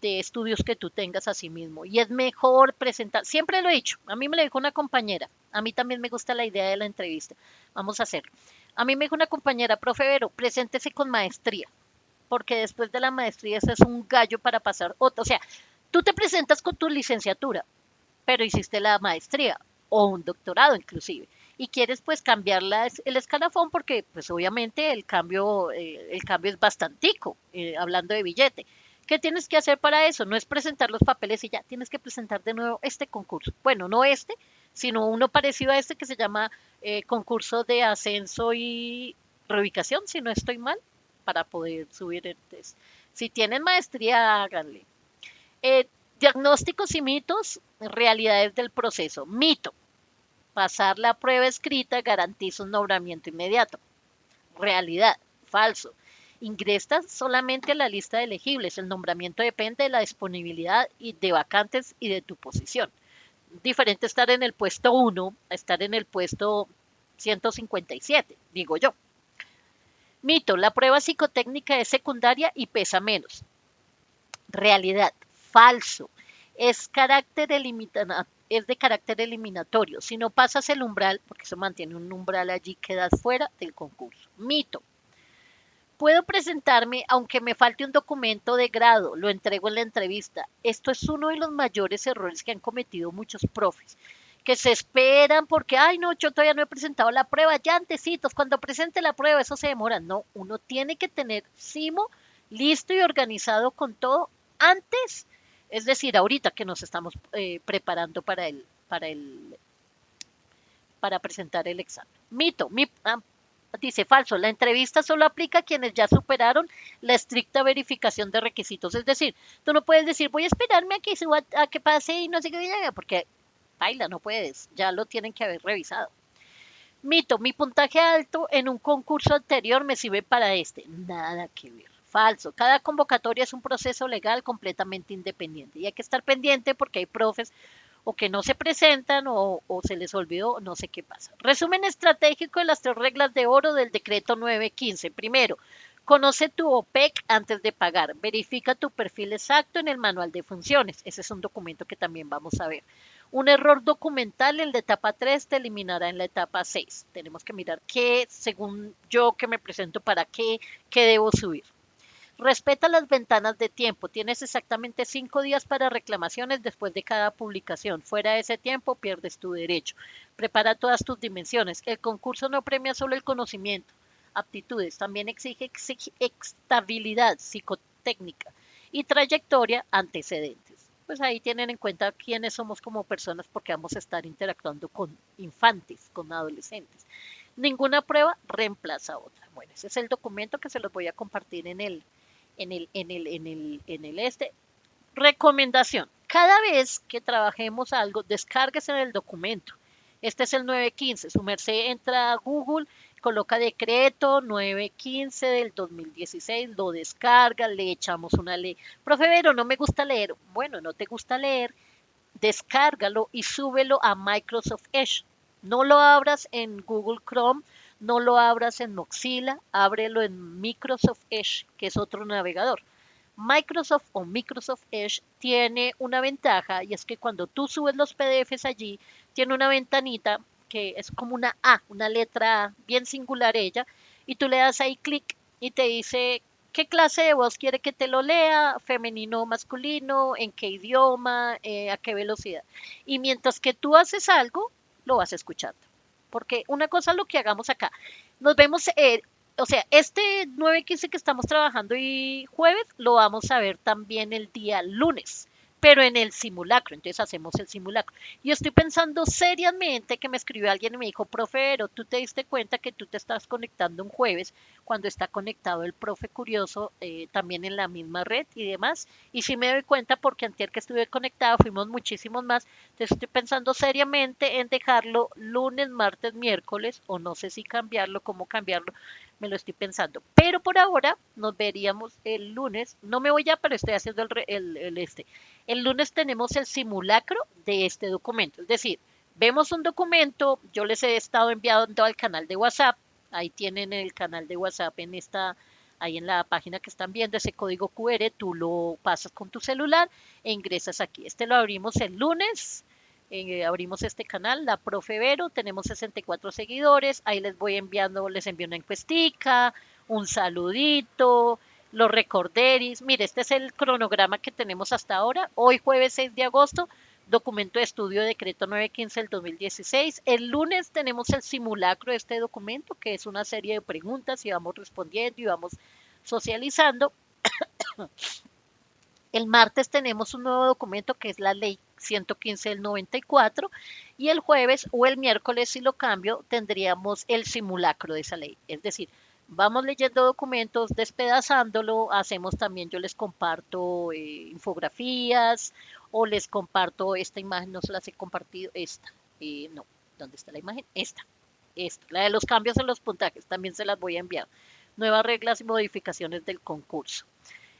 estudios que tú tengas a sí mismo. Y es mejor presentar, siempre lo he dicho, a mí me lo dijo una compañera, a mí también me gusta la idea de la entrevista, vamos a hacerlo. A mí me dijo una compañera, profe Vero, preséntese con maestría, porque después de la maestría eso es un gallo para pasar otra. O sea, tú te presentas con tu licenciatura, pero hiciste la maestría o un doctorado inclusive. y quieres pues cambiar el escalafón porque pues obviamente el cambio es bastantico, hablando de billete. ¿Qué tienes que hacer para eso? No es presentar los papeles y ya, tienes que presentar de nuevo este concurso. Bueno, no este, sino uno parecido a este que se llama concurso de ascenso y reubicación, si no estoy mal, para poder subir. Entonces, si tienen maestría, háganle. Eh, Diagnósticos y mitos, realidades del proceso. Mito, pasar la prueba escrita garantiza un nombramiento inmediato. Realidad, falso. Ingresa solamente a la lista de elegibles. El nombramiento depende de la disponibilidad y de vacantes y de tu posición. Diferente estar en el puesto 1 a estar en el puesto 157, digo yo. Mito, la prueba psicotécnica es secundaria y pesa menos. Realidad, falso. Es de carácter eliminatorio. Si no pasas el umbral, porque se mantiene un umbral allí, quedas fuera del concurso. Mito. Puedo presentarme aunque me falte un documento de grado, lo entrego en la entrevista. Esto es uno de los mayores errores que han cometido muchos profes, que se esperan porque, ay no, yo todavía no he presentado la prueba, ya antecitos, cuando presente la prueba, eso se demora. No, uno tiene que tener SIMO listo y organizado con todo antes, es decir, ahorita que nos estamos preparando para presentar el examen. Dice falso, la entrevista solo aplica a quienes ya superaron la estricta verificación de requisitos. Es decir, tú no puedes decir, voy a esperarme a que, suba, a que pase y no sé qué, porque baila, no puedes, ya lo tienen que haber revisado. Mito, mi puntaje alto en un concurso anterior me sirve para este. Nada que ver. Falso. Cada convocatoria es un proceso legal completamente independiente y hay que estar pendiente porque hay profes o que no se presentan o se les olvidó, no sé qué pasa. Resumen estratégico de las 3 reglas de oro del decreto 915. Primero, conoce tu OPEC antes de pagar. Verifica tu perfil exacto en el manual de funciones. Ese es un documento que también vamos a ver. Un error documental en la etapa 3 te eliminará en la etapa 6. Tenemos que mirar qué, según yo que me presento, para qué debo subir. Respeta las ventanas de tiempo. Tienes exactamente 5 días para reclamaciones después de cada publicación. Fuera de ese tiempo pierdes tu derecho. Prepara todas tus dimensiones. El concurso no premia solo el conocimiento, aptitudes, también exige estabilidad psicotécnica y trayectoria antecedentes. Pues ahí tienen en cuenta quiénes somos como personas porque vamos a estar interactuando con infantes, con adolescentes. Ninguna prueba reemplaza a otra. Bueno, ese es el documento que se los voy a compartir en el. Recomendación. Cada vez que trabajemos algo, descárguese en el documento. Este es el 915. Su merced entra a Google, coloca decreto 915 del 2016, lo descarga, le echamos una ley. Profe Vero, no me gusta leer. Bueno, no te gusta leer, descárgalo y súbelo a Microsoft Edge. No lo abras en Google Chrome, no lo abras en Mozilla, ábrelo en Microsoft Edge, que es otro navegador. Microsoft o Microsoft Edge tiene una ventaja y es que cuando tú subes los PDFs allí, tiene una ventanita que es como una A, una letra A, bien singular ella, y tú le das ahí clic y te dice qué clase de voz quiere que te lo lea, femenino o masculino, en qué idioma, a qué velocidad. Y mientras que tú haces algo, lo vas escuchando. Porque una cosa es lo que hagamos acá. Nos vemos o sea, este 915 que estamos trabajando y jueves lo vamos a ver también el día lunes, pero en el simulacro, entonces hacemos el simulacro. Y estoy pensando seriamente que me escribió alguien y me dijo, profero, ¿tú te diste cuenta que tú te estás conectando un jueves cuando está conectado el profe curioso también en la misma red y demás? Y sí me doy cuenta porque antes que estuve conectado fuimos muchísimos más, entonces estoy pensando seriamente en dejarlo lunes, martes, miércoles, o no sé si cambiarlo, cómo cambiarlo, me lo estoy pensando. Pero por ahora nos veríamos el lunes. No me voy ya, pero estoy haciendo este. El lunes tenemos el simulacro de este documento. Es decir, vemos un documento, yo les he estado enviando al canal de WhatsApp. Ahí tienen el canal de WhatsApp ahí en la página que están viendo, ese código QR, tú lo pasas con tu celular e ingresas aquí. Este lo abrimos el lunes, abrimos este canal, la Profe Vero, tenemos 64 seguidores, ahí les envío una encuestica, un saludito, los recorderis. Mire, este es el cronograma que tenemos hasta ahora. Hoy jueves 6 de agosto documento de estudio decreto 915 del 2016. El lunes tenemos el simulacro de este documento, que es una serie de preguntas y vamos respondiendo y vamos socializando. El martes tenemos un nuevo documento que es la ley 115 del 94 y el jueves o el miércoles, si lo cambio, tendríamos el simulacro de esa ley. Es decir, vamos leyendo documentos, despedazándolo, hacemos también, yo les comparto infografías o les comparto esta imagen, no se las he compartido, esta, no, ¿dónde está la imagen? Esta, la de los cambios en los puntajes, también se las voy a enviar. Nuevas reglas y modificaciones del concurso.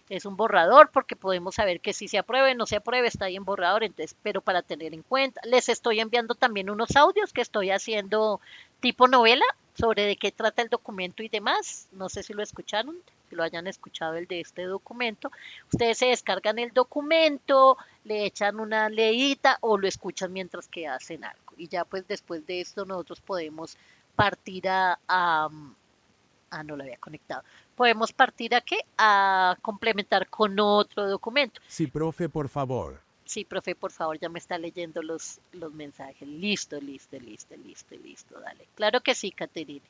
Es un borrador porque podemos saber que si se apruebe o no se apruebe está ahí en borrador, entonces, pero para tener en cuenta, les estoy enviando también unos audios que estoy haciendo tipo novela sobre de qué trata el documento y demás. No sé si lo escucharon, si lo hayan escuchado el de este documento. Ustedes se descargan el documento, le echan una leída o lo escuchan mientras que hacen algo. Y ya pues después de esto nosotros podemos partir no lo había conectado. Podemos partir aquí a complementar con otro documento. Sí, profe, por favor. Sí, profe, por favor, ya me está leyendo los mensajes. Listo, dale. Claro que sí, Caterine.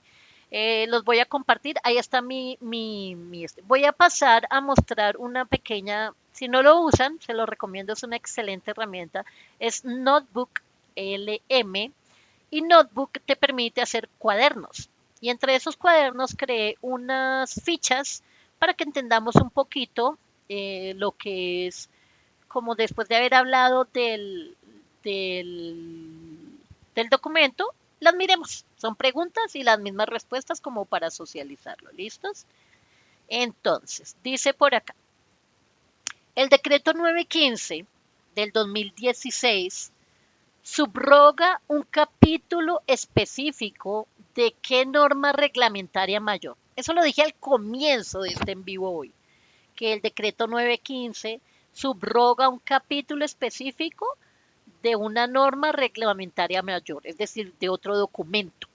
Los voy a compartir. Ahí está Voy a pasar a mostrar una pequeña, si no lo usan, se lo recomiendo, es una excelente herramienta. Es Notebook LM y Notebook te permite hacer cuadernos. Y entre esos cuadernos creé unas fichas para que entendamos un poquito lo que es, como después de haber hablado del documento, las miremos. Son preguntas y las mismas respuestas como para socializarlo. ¿Listos? Entonces, dice por acá, el decreto 915 del 2016 subroga un capítulo específico de qué norma reglamentaria mayor. Eso lo dije al comienzo de este en vivo hoy, que el decreto 915 subroga un capítulo específico de una norma reglamentaria mayor, es decir, de otro documento.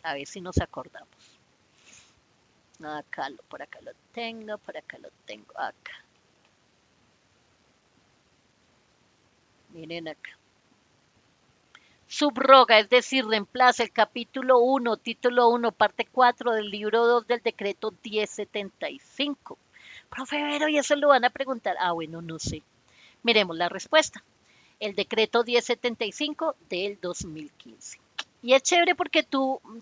A ver si nos acordamos. Por acá lo tengo, acá. Miren acá. Subroga, es decir, reemplaza el capítulo 1, título 1, parte 4 del libro 2 del decreto 1075. Profe Vero, ¿y eso lo van a preguntar? Bueno, no sé. Miremos la respuesta. El decreto 1075 del 2015. Y es chévere porque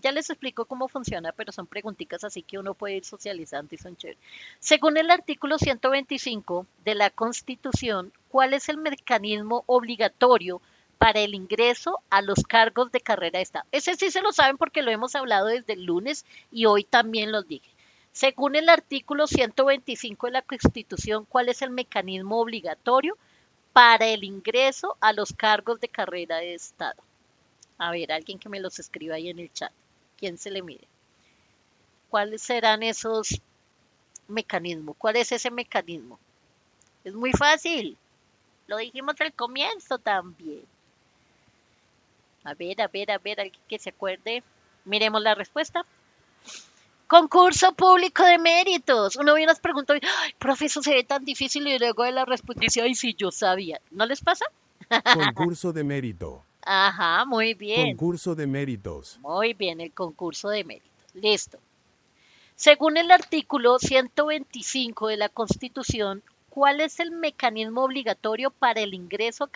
ya les explico cómo funciona, pero son preguntitas así que uno puede ir socializando y son chéveres. Según el artículo 125 de la Constitución, ¿cuál es el mecanismo obligatorio para el ingreso a los cargos de carrera de Estado? Ese sí se lo saben porque lo hemos hablado desde el lunes y hoy también los dije. Según el artículo 125 de la Constitución, ¿cuál es el mecanismo obligatorio para el ingreso a los cargos de carrera de Estado? A ver, alguien que me los escriba ahí en el chat. ¿Quién se le mide? ¿Cuáles serán esos mecanismos? ¿Cuál es ese mecanismo? Es muy fácil. Lo dijimos al comienzo también. A ver, alguien que se acuerde. Miremos la respuesta. Concurso público de méritos. Uno viene las preguntas, ay, profe, eso se ve tan difícil y luego de la respuesta dice, ay, sí, yo sabía. ¿No les pasa? Concurso de mérito. Ajá, muy bien. Concurso de méritos. Muy bien, el concurso de méritos. Listo. Según el artículo 125 de la Constitución, ¿cuál es el mecanismo obligatorio para el ingreso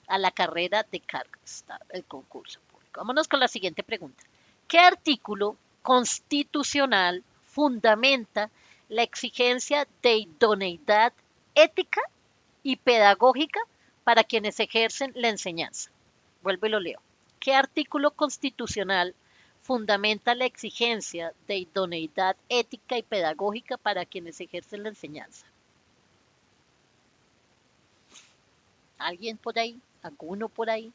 a la carrera de cargos, el concurso público? Vámonos con la siguiente pregunta. ¿Qué artículo constitucional fundamenta la exigencia de idoneidad ética y pedagógica para quienes ejercen la enseñanza? Vuelvo y lo leo. ¿Qué artículo constitucional fundamenta la exigencia de idoneidad ética y pedagógica para quienes ejercen la enseñanza? ¿Alguien por ahí? ¿Alguno por ahí?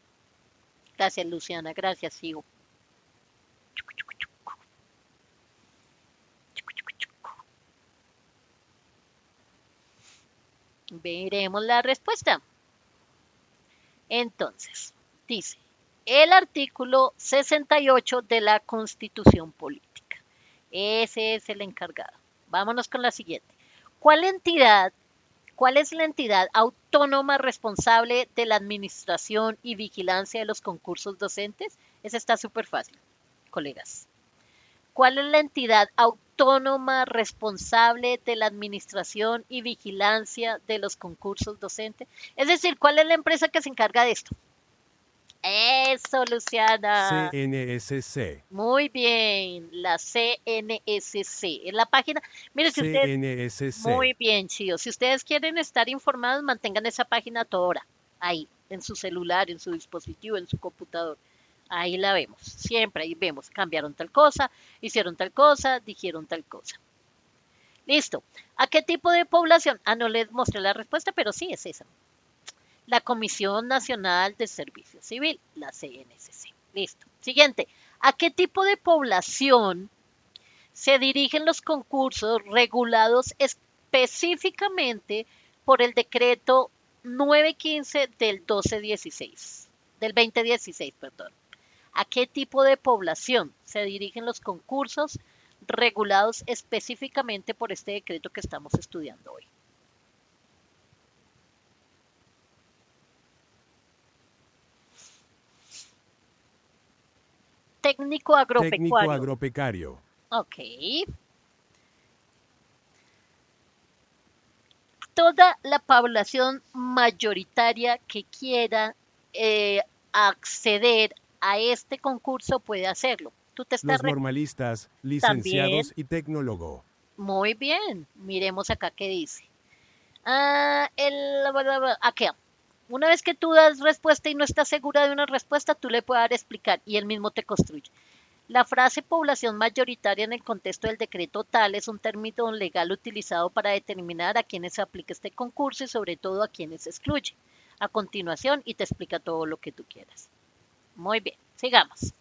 Gracias, Luciana. Gracias, sigo. Veremos la respuesta. Entonces, dice el artículo 68 de la Constitución Política. Ese es el encargado. Vámonos con la siguiente. ¿Cuál entidad ¿Cuál es la entidad autónoma responsable de la administración y vigilancia de los concursos docentes? Esa está súper fácil, colegas. ¿Cuál es la entidad autónoma responsable de la administración y vigilancia de los concursos docentes? Es decir, ¿cuál es la empresa que se encarga de esto? Eso, Luciana. CNSC. Muy bien, la CNSC. Es la página. Mire, si ustedes, muy CNSC. bien, chicos. Si ustedes quieren estar informados, mantengan esa página a toda hora. Ahí, en su celular, en su dispositivo, en su computador. Ahí la vemos. Siempre ahí vemos. Cambiaron tal cosa, hicieron tal cosa, dijeron tal cosa. Listo. ¿A qué tipo de población? Ah, no les mostré la respuesta, pero sí es esa. La Comisión Nacional de Servicio Civil, la CNSC. Listo. Siguiente. ¿A qué tipo de población se dirigen los concursos regulados específicamente por el decreto 915 del 1216, del 2016, perdón? ¿A qué tipo de población se dirigen los concursos regulados específicamente por este decreto que estamos estudiando hoy? Técnico Técnico agropecuario. agropecario. Ok. Toda la población mayoritaria que quiera eh, acceder a este concurso puede hacerlo. Tú te estás Los normalistas, también licenciados y tecnólogo. muy bien. Miremos acá qué dice. Aquí. Una vez que tú das respuesta y no estás segura de una respuesta, tú le puedes dar explicar y él mismo te construye. La frase población mayoritaria en el contexto del decreto tal es un término legal utilizado para determinar a quienes se aplica este concurso y sobre todo a quienes se excluye. A continuación y te explica todo lo que tú quieras. Muy bien, sigamos.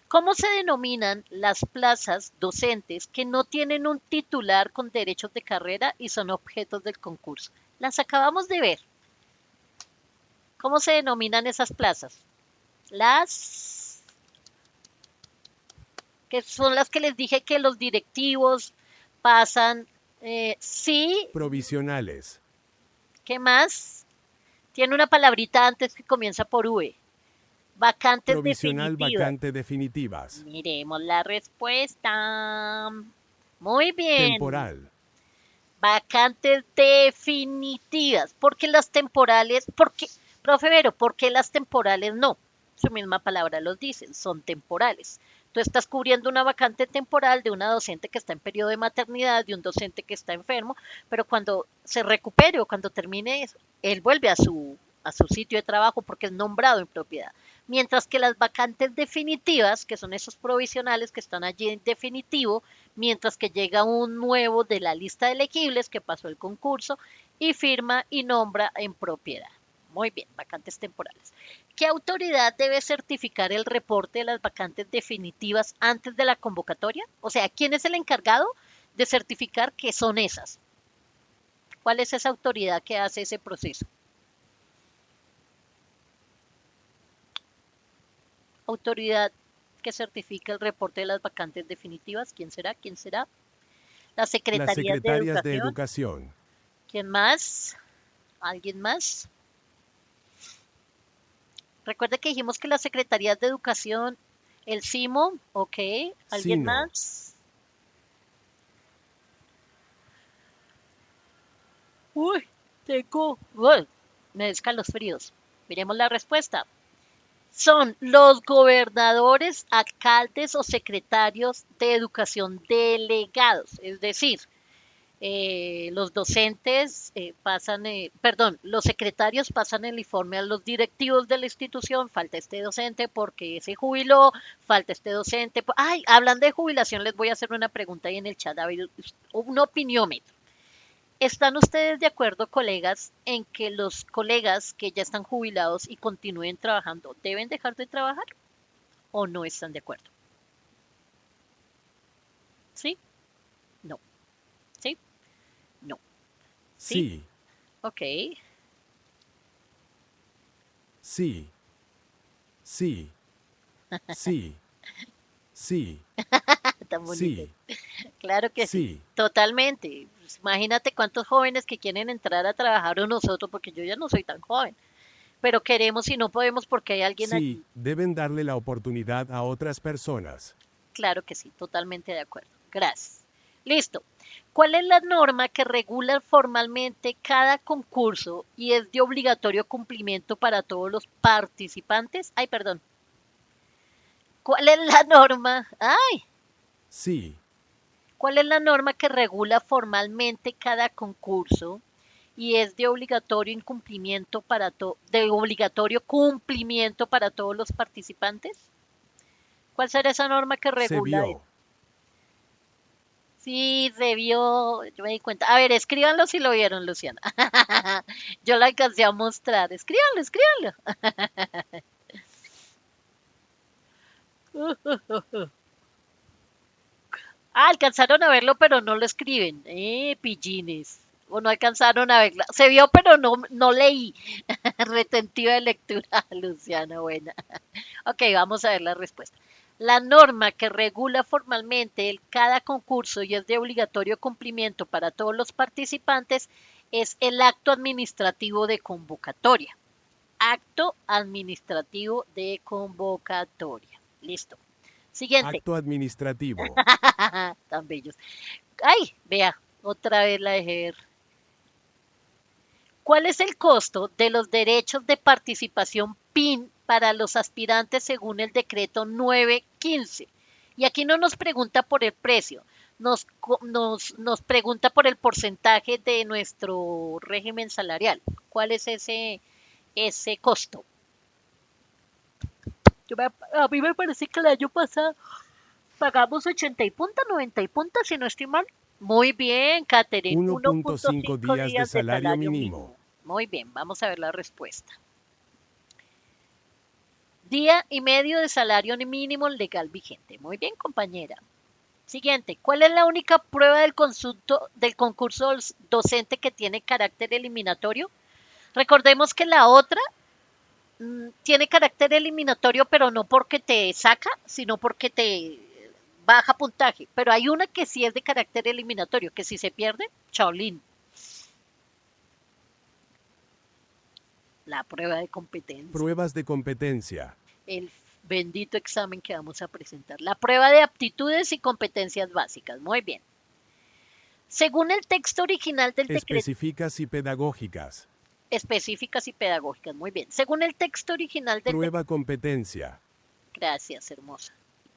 ¿Cómo se denominan las plazas docentes que no tienen un titular con derechos de carrera y son objetos del concurso? Las acabamos de ver. ¿Cómo se denominan esas plazas? Las que son las que les dije que los directivos pasan, sí, Provisionales. ¿qué más? Tiene una palabrita antes que comienza por V. Vacantes Provisional definitivas. vacante definitivas. Miremos la respuesta. Muy bien. Temporal. Vacantes definitivas. Porque las temporales, porque, profe Vero, ¿por qué las temporales no? Su misma palabra los dice, son temporales. Tú estás cubriendo una vacante temporal de una docente que está en periodo de maternidad, de un docente que está enfermo, pero cuando se recupere o cuando termine eso, él vuelve a su sitio de trabajo porque es nombrado en propiedad. Mientras que las vacantes definitivas, que son esos provisionales que están allí en definitivo, mientras que llega un nuevo de la lista de elegibles que pasó el concurso y firma y nombra en propiedad. Muy bien, vacantes temporales. ¿Qué autoridad debe certificar el reporte de las vacantes definitivas antes de la convocatoria? O sea, ¿quién es el encargado de certificar que son esas? ¿Cuál es esa autoridad que hace ese proceso? Autoridad que certifica el reporte de las vacantes definitivas. ¿Quién será? ¿Quién será? Las Las secretarías de secretarias de educación. educación. ¿Quién más? ¿Alguien más? Recuerda que dijimos que las secretarías de educación, el CIMO, ok. ¿Alguien Sino. más? Uy, me descan los fríos. Miremos la respuesta. Son los gobernadores, alcaldes o secretarios de educación delegados, es decir, los docentes pasan, perdón, los secretarios pasan el informe a los directivos de la institución, falta este docente porque se jubiló, falta este docente. Ay, hablan de jubilación, les voy a hacer una pregunta ahí en el chat, a ver, un opiniómetro. ¿Están ustedes de acuerdo, colegas, en que los colegas que ya están jubilados y continúen trabajando deben dejar de trabajar o no están de acuerdo? ¿Sí? No. ¿Sí? No. ¿Sí? Sí. Ok. Sí. Sí. Sí. Sí. Tan bonito. Sí. Claro que sí. Sí. Totalmente. pues imagínate cuántos jóvenes que quieren entrar a trabajar o nosotros, porque yo ya no soy tan joven, pero queremos y no podemos porque hay alguien Sí, allí. deben darle la oportunidad a otras personas. Claro que sí, totalmente de acuerdo. Gracias. Listo. ¿Cuál es la norma que regula formalmente cada concurso y es de obligatorio cumplimiento para todos los participantes? Ay, perdón. ¿Cuál es la norma? Ay, Sí, ¿cuál es la norma que regula formalmente cada concurso y es de obligatorio incumplimiento para de obligatorio cumplimiento para todos los participantes? ¿Cuál será esa norma que se regula eso? vio. Sí, se vio, yo me di cuenta. A ver, escríbanlo si lo vieron, Luciana. Yo la alcancé a mostrar. Escríbanlo, escríbanlo. Ah, alcanzaron a verlo, pero no lo escriben. Pillines. O no alcanzaron a verla. Se vio, pero no leí. Retentiva de lectura, Luciana, buena. Ok, vamos a ver la respuesta. La norma que regula formalmente cada concurso y es de obligatorio cumplimiento para todos los participantes es el acto administrativo de convocatoria. Acto administrativo de convocatoria. Listo. Siguiente. Acto administrativo. Tan bellos. Ay, vea, otra vez la dejé ver. ¿Cuál es el costo de los derechos de participación PIN para los aspirantes según el decreto 915? Y aquí no nos pregunta por el precio, nos pregunta por el porcentaje de nuestro régimen salarial. ¿Cuál es ese costo? A mí me parece que el año pasado pagamos 80 y punta, 90 y punta, si no estoy mal. Muy bien, Catherine. 1.5 1.5 días de días de salario salario mínimo. mínimo. Muy bien, vamos a ver la respuesta. Día y medio de salario mínimo legal vigente. Muy bien, compañera. Siguiente. ¿Cuál es la única prueba del concurso docente que tiene carácter eliminatorio? Recordemos que la otra tiene carácter eliminatorio, pero no porque te saca, sino porque te baja puntaje. Pero hay una que sí es de carácter eliminatorio, que si se pierde, chaolín. La prueba de competencia. Pruebas de competencia. El bendito examen que vamos a presentar. La prueba de aptitudes y competencias básicas. Muy bien. Según el texto original del decreto, Específicas y pedagógicas. específicas y pedagógicas. Muy bien. Según el texto original del decreto, Prueba competencia. gracias, hermosa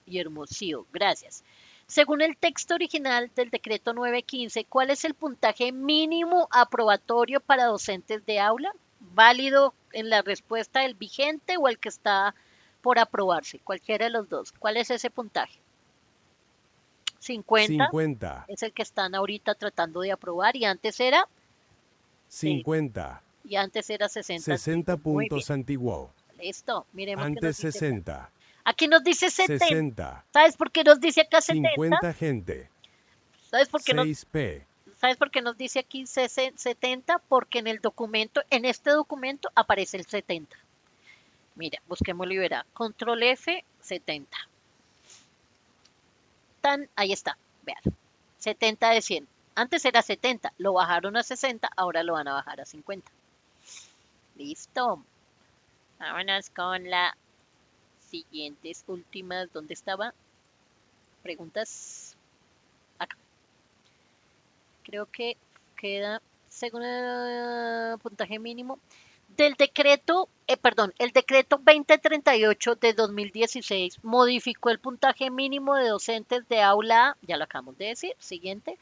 y hermosío, gracias. Según el texto original del decreto 915, ¿cuál es el puntaje mínimo aprobatorio para docentes de aula? ¿Válido en la respuesta del vigente o el que está por aprobarse? Cualquiera de los dos. ¿Cuál es ese puntaje? 50 50. es el que están ahorita tratando de aprobar y antes era, sí, 50. y antes era 60 60 antiguo. Muy bien, puntos antiguo. listo. Miremos qué nos Antes dice acá. 60. Aquí nos dice 70. 60. ¿Sabes por qué nos dice acá 70? 50 gente. ¿Sabes por qué nos, 6P. ¿Sabes por qué nos dice aquí 70? Porque en el documento, en este documento aparece el 70. Mira, busquémoslo y verá. Control F, 70. Ahí está, vean. 70 de 100. Antes era 70, lo bajaron a 60, ahora lo van a bajar a 50. Listo. Vámonos con las siguientes últimas. ¿Dónde estaba? Preguntas. Acá. Creo que queda según el puntaje mínimo del decreto, el decreto 2038 de 2016 modificó el puntaje mínimo de docentes de aula A, ya lo acabamos de decir, siguiente.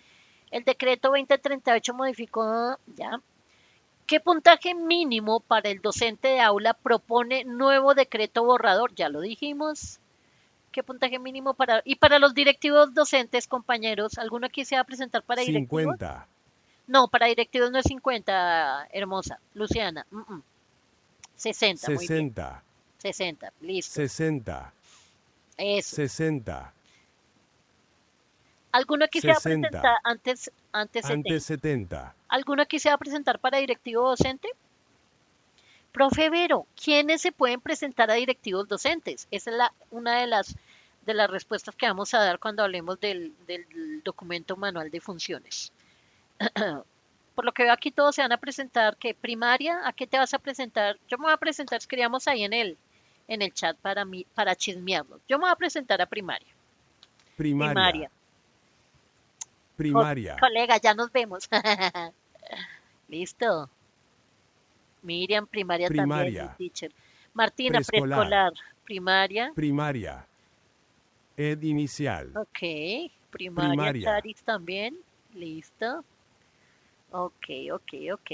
El decreto 2038 modificó, ya. ¿Qué puntaje mínimo para el docente de aula propone nuevo decreto borrador? Ya lo dijimos. ¿Qué puntaje mínimo y para los directivos docentes, compañeros? ¿Alguno aquí se va a presentar para directivos? 50. No, para directivos no es 50, hermosa. Luciana, 60, muy bien. 60. 60, listo. 60. Eso. 60. ¿Alguno aquí se va a presentar 60. antes Antes 70? 70. ¿Alguno aquí se va a presentar para directivo docente? Profe Vero, ¿quiénes se pueden presentar a directivos docentes? Esa es una de las respuestas que vamos a dar cuando hablemos del documento manual de funciones. Por lo que veo aquí todos se van a presentar, ¿qué? Primaria, ¿a qué te vas a presentar? Yo me voy a presentar, escribamos ahí en el chat para mí, para chismearnos. Yo me voy a presentar a primaria. Primaria. Primaria. Primaria. Colega, ya nos vemos. Listo. Miriam, primaria también, mi Primaria. teacher. Martina, Preescolar. preescolar. Primaria. Primaria. Ed inicial. Ok. Primaria, Primaria. Caris también. Listo. Ok, ok, ok.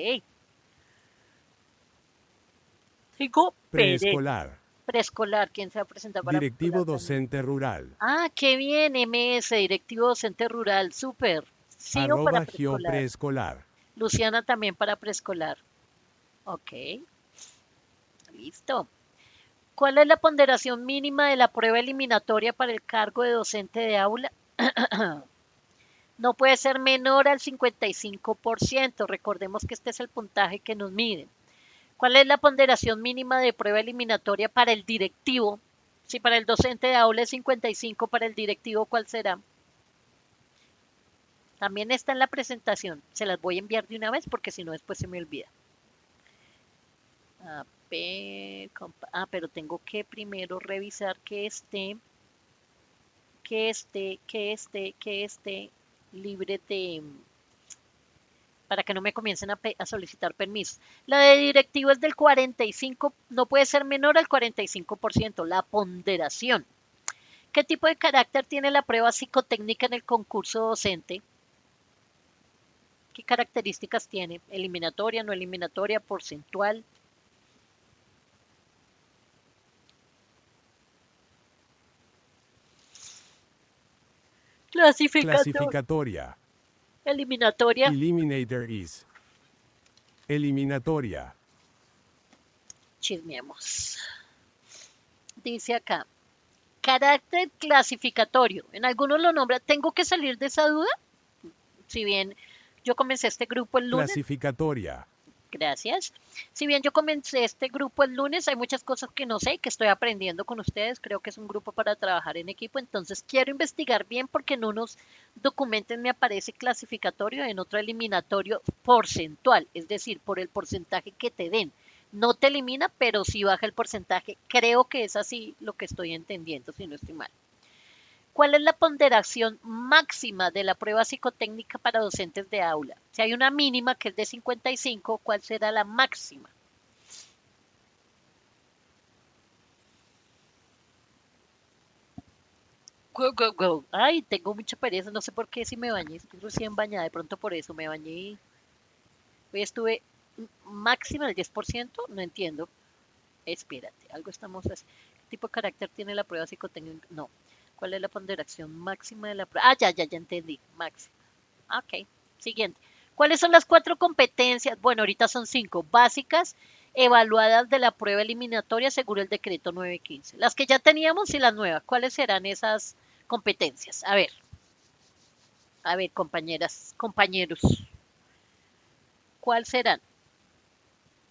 Sigo Pérez. Preescolar. Preescolar. ¿Quién se va a presentar para Directivo preescolar también? docente rural. Ah, qué bien, MS, directivo docente rural. Súper. Sigo para @geo preescolar. preescolar. Luciana también para preescolar. Ok, listo. ¿Cuál es la ponderación mínima de la prueba eliminatoria para el cargo de docente de aula? No puede ser menor al 55%. Recordemos que este es el puntaje que nos miden. ¿Cuál es la ponderación mínima de prueba eliminatoria para el directivo? Si para el docente de aula es 55, para el directivo, ¿cuál será? También está en la presentación. Se las voy a enviar de una vez porque si no después se me olvida. A ver, pero tengo que primero revisar que esté libre de, para que no me comiencen a solicitar permisos. La de directivo es del 45, no puede ser menor al 45%, la ponderación. ¿Qué tipo de carácter tiene la prueba psicotécnica en el concurso docente? ¿Qué características tiene? ¿Eliminatoria, no eliminatoria, porcentual? Clasificatoria. Clasificatoria. Eliminatoria. Eliminator is. Eliminatoria. Chismeemos. Dice acá, carácter clasificatorio. En algunos lo nombra. ¿Tengo que salir de esa duda? Si bien yo comencé este grupo el lunes, Clasificatoria. gracias. Si bien yo comencé este grupo el lunes, hay muchas cosas que no sé y que estoy aprendiendo con ustedes. Creo que es un grupo para trabajar en equipo, entonces quiero investigar bien porque en unos documentos me aparece clasificatorio, en otro eliminatorio porcentual, es decir, por el porcentaje que te den. No te elimina, pero sí baja el porcentaje. Creo que es así lo que estoy entendiendo, si no estoy mal. ¿Cuál es la ponderación máxima de la prueba psicotécnica para docentes de aula? Si hay una mínima que es de 55, ¿cuál será la máxima? Go, go, go. Ay, tengo mucha pereza, no sé por qué si me bañé, estoy recién bañada, de pronto por eso me bañé. Hoy estuve máxima del 10%, no entiendo. Espérate, algo estamos haciendo. ¿Qué tipo de carácter tiene la prueba psicotécnica? No. ¿Cuál es la ponderación máxima de la prueba? Ah, ya entendí, máxima. Ok, siguiente. ¿Cuáles son las 4 competencias? Bueno, ahorita son 5 básicas evaluadas de la prueba eliminatoria según el decreto 915. Las que ya teníamos y las nuevas. ¿Cuáles serán esas competencias? A ver, compañeras, compañeros. ¿Cuáles serán?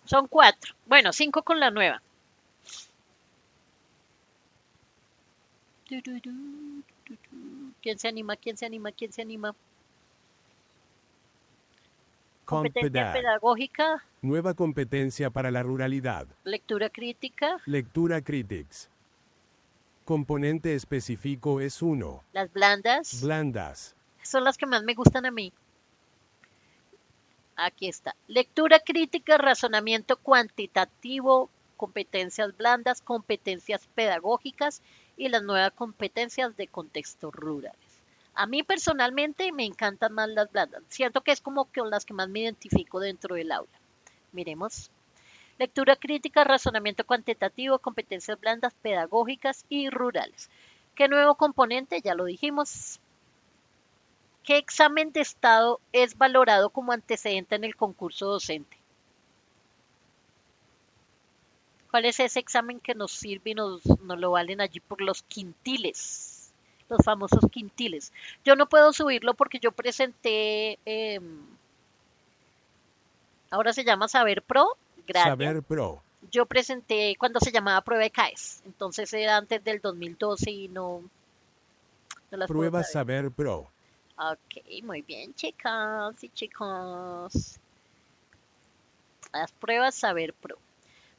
Son 4. Bueno, 5 con la nueva. ¿Quién se anima? ¿Quién se anima? ¿Quién se anima? Competencia Compedag. pedagógica, Nueva competencia para la ruralidad. lectura crítica, Lectura critics. Componente específico es 1. las blandas, Blandas. son las que más me gustan a mí. Aquí está. Lectura crítica, razonamiento cuantitativo, competencias blandas, competencias pedagógicas y las nuevas competencias de contextos rurales. A mí personalmente me encantan más las blandas. Siento que es como con las que más me identifico dentro del aula. Miremos. Lectura crítica, razonamiento cuantitativo, competencias blandas, pedagógicas y rurales. ¿Qué nuevo componente? Ya lo dijimos. ¿Qué examen de estado es valorado como antecedente en el concurso docente? ¿Cuál es ese examen que nos sirve y nos lo valen allí por los quintiles? Los famosos quintiles. Yo no puedo subirlo porque yo presenté, ahora se llama Saber Pro, gracias. Saber Pro. Yo presenté cuando se llamaba prueba de CAES, entonces era antes del 2012 y no las puedo Prueba saber. Saber Pro. Ok, muy bien, chicas y chicos. Las pruebas Saber Pro.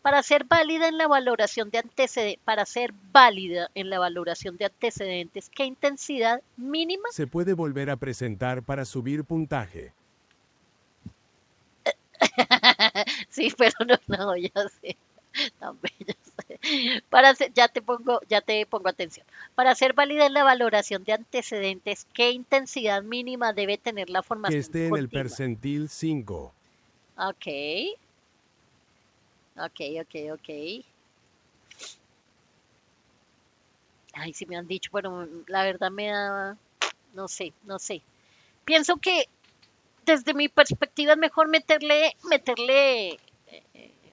Para ser válida en la valoración de antecedentes, para ser válida en la valoración de antecedentes, ¿qué intensidad mínima? Se puede volver a presentar para subir puntaje. Sí, pero no, ya sé. No, ya sé. Ya te pongo atención. Para ser válida en la valoración de antecedentes, ¿qué intensidad mínima debe tener la Que formación esté en el continua? percentil 5. Ok, ok. Ay, sí me han dicho, pero la verdad me da, no sé. Pienso que desde mi perspectiva es mejor meterle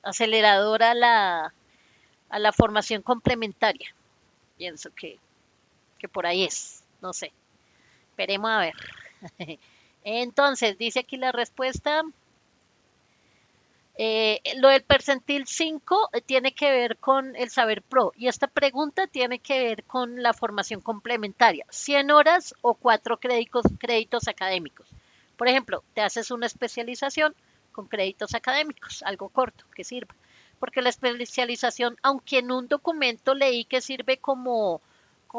acelerador a la formación complementaria. Pienso que por ahí es, no sé. Esperemos a ver. Entonces, dice aquí la respuesta. Lo del percentil 5 tiene que ver con el saber pro y esta pregunta tiene que ver con la formación complementaria, 100 horas o 4 créditos académicos. Por ejemplo, te haces una especialización con créditos académicos, algo corto que sirva. Porque la especialización, aunque en un documento leí que sirve como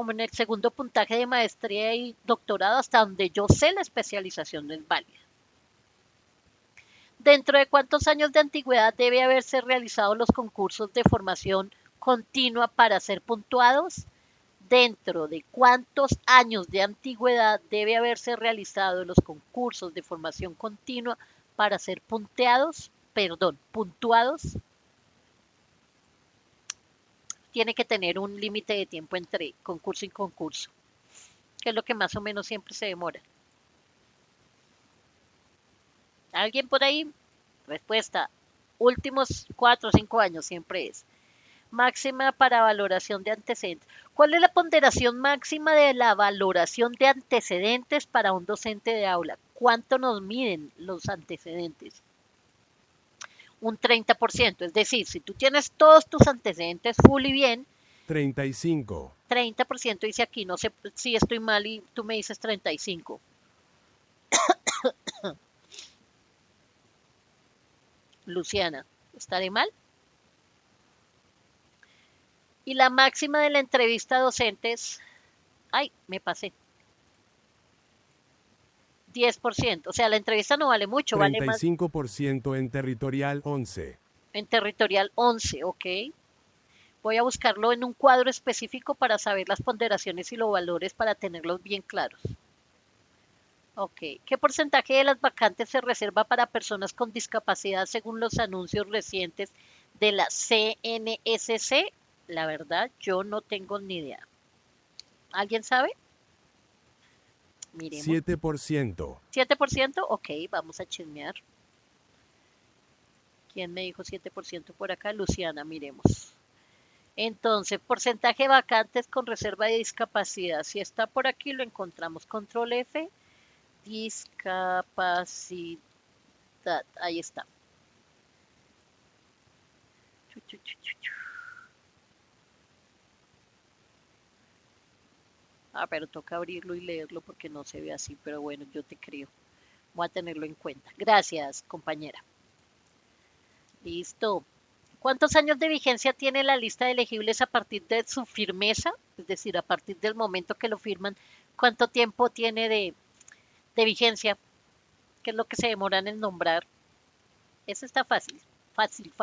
en el segundo puntaje de maestría y doctorado, hasta donde yo sé la especialización no es válida. ¿Dentro de cuántos años de antigüedad debe haberse realizado los concursos de formación continua para ser puntuados? ¿Dentro de cuántos años de antigüedad debe haberse realizado los concursos de formación continua para ser puntuados? Tiene que tener un límite de tiempo entre concurso y concurso, que es lo que más o menos siempre se demora. ¿Alguien por ahí? Respuesta. Últimos 4 o 5 años siempre es. Máxima para valoración de antecedentes. ¿Cuál es la ponderación máxima de la valoración de antecedentes para un docente de aula? ¿Cuánto nos miden los antecedentes? Un 30%. Es decir, si tú tienes todos tus antecedentes full y bien, 35. 30% dice aquí, no sé si estoy mal y tú me dices 35. Luciana, ¿estaré mal? Y la máxima de la entrevista a docentes, ay, me pasé, 10%. O sea, la entrevista no vale mucho, vale más 35% en territorial 11. en territorial 11, ¿ok? Voy a buscarlo en un cuadro específico para saber las ponderaciones y los valores para tenerlos bien claros. Ok, ¿qué porcentaje de las vacantes se reserva para personas con discapacidad según los anuncios recientes de la CNSC? La verdad, yo no tengo ni idea. ¿Alguien sabe? Miremos. 7%. ¿7%? Ok, vamos a chismear. ¿Quién me dijo 7% por acá? Luciana, miremos. Entonces, porcentaje de vacantes con reserva de discapacidad. Si está por aquí, lo encontramos. Control F, discapacidad. Ahí está. Ah, pero toca abrirlo y leerlo porque no se ve así. Pero bueno, yo te creo. Voy a tenerlo en cuenta. Gracias, compañera. Listo. ¿Cuántos años de vigencia tiene la lista de elegibles a partir de su firmeza? Es decir, a partir del momento que lo firman, ¿cuánto tiempo tiene de vigencia? ¿Qué es lo que se demoran en nombrar? Eso está fácil. Fácil.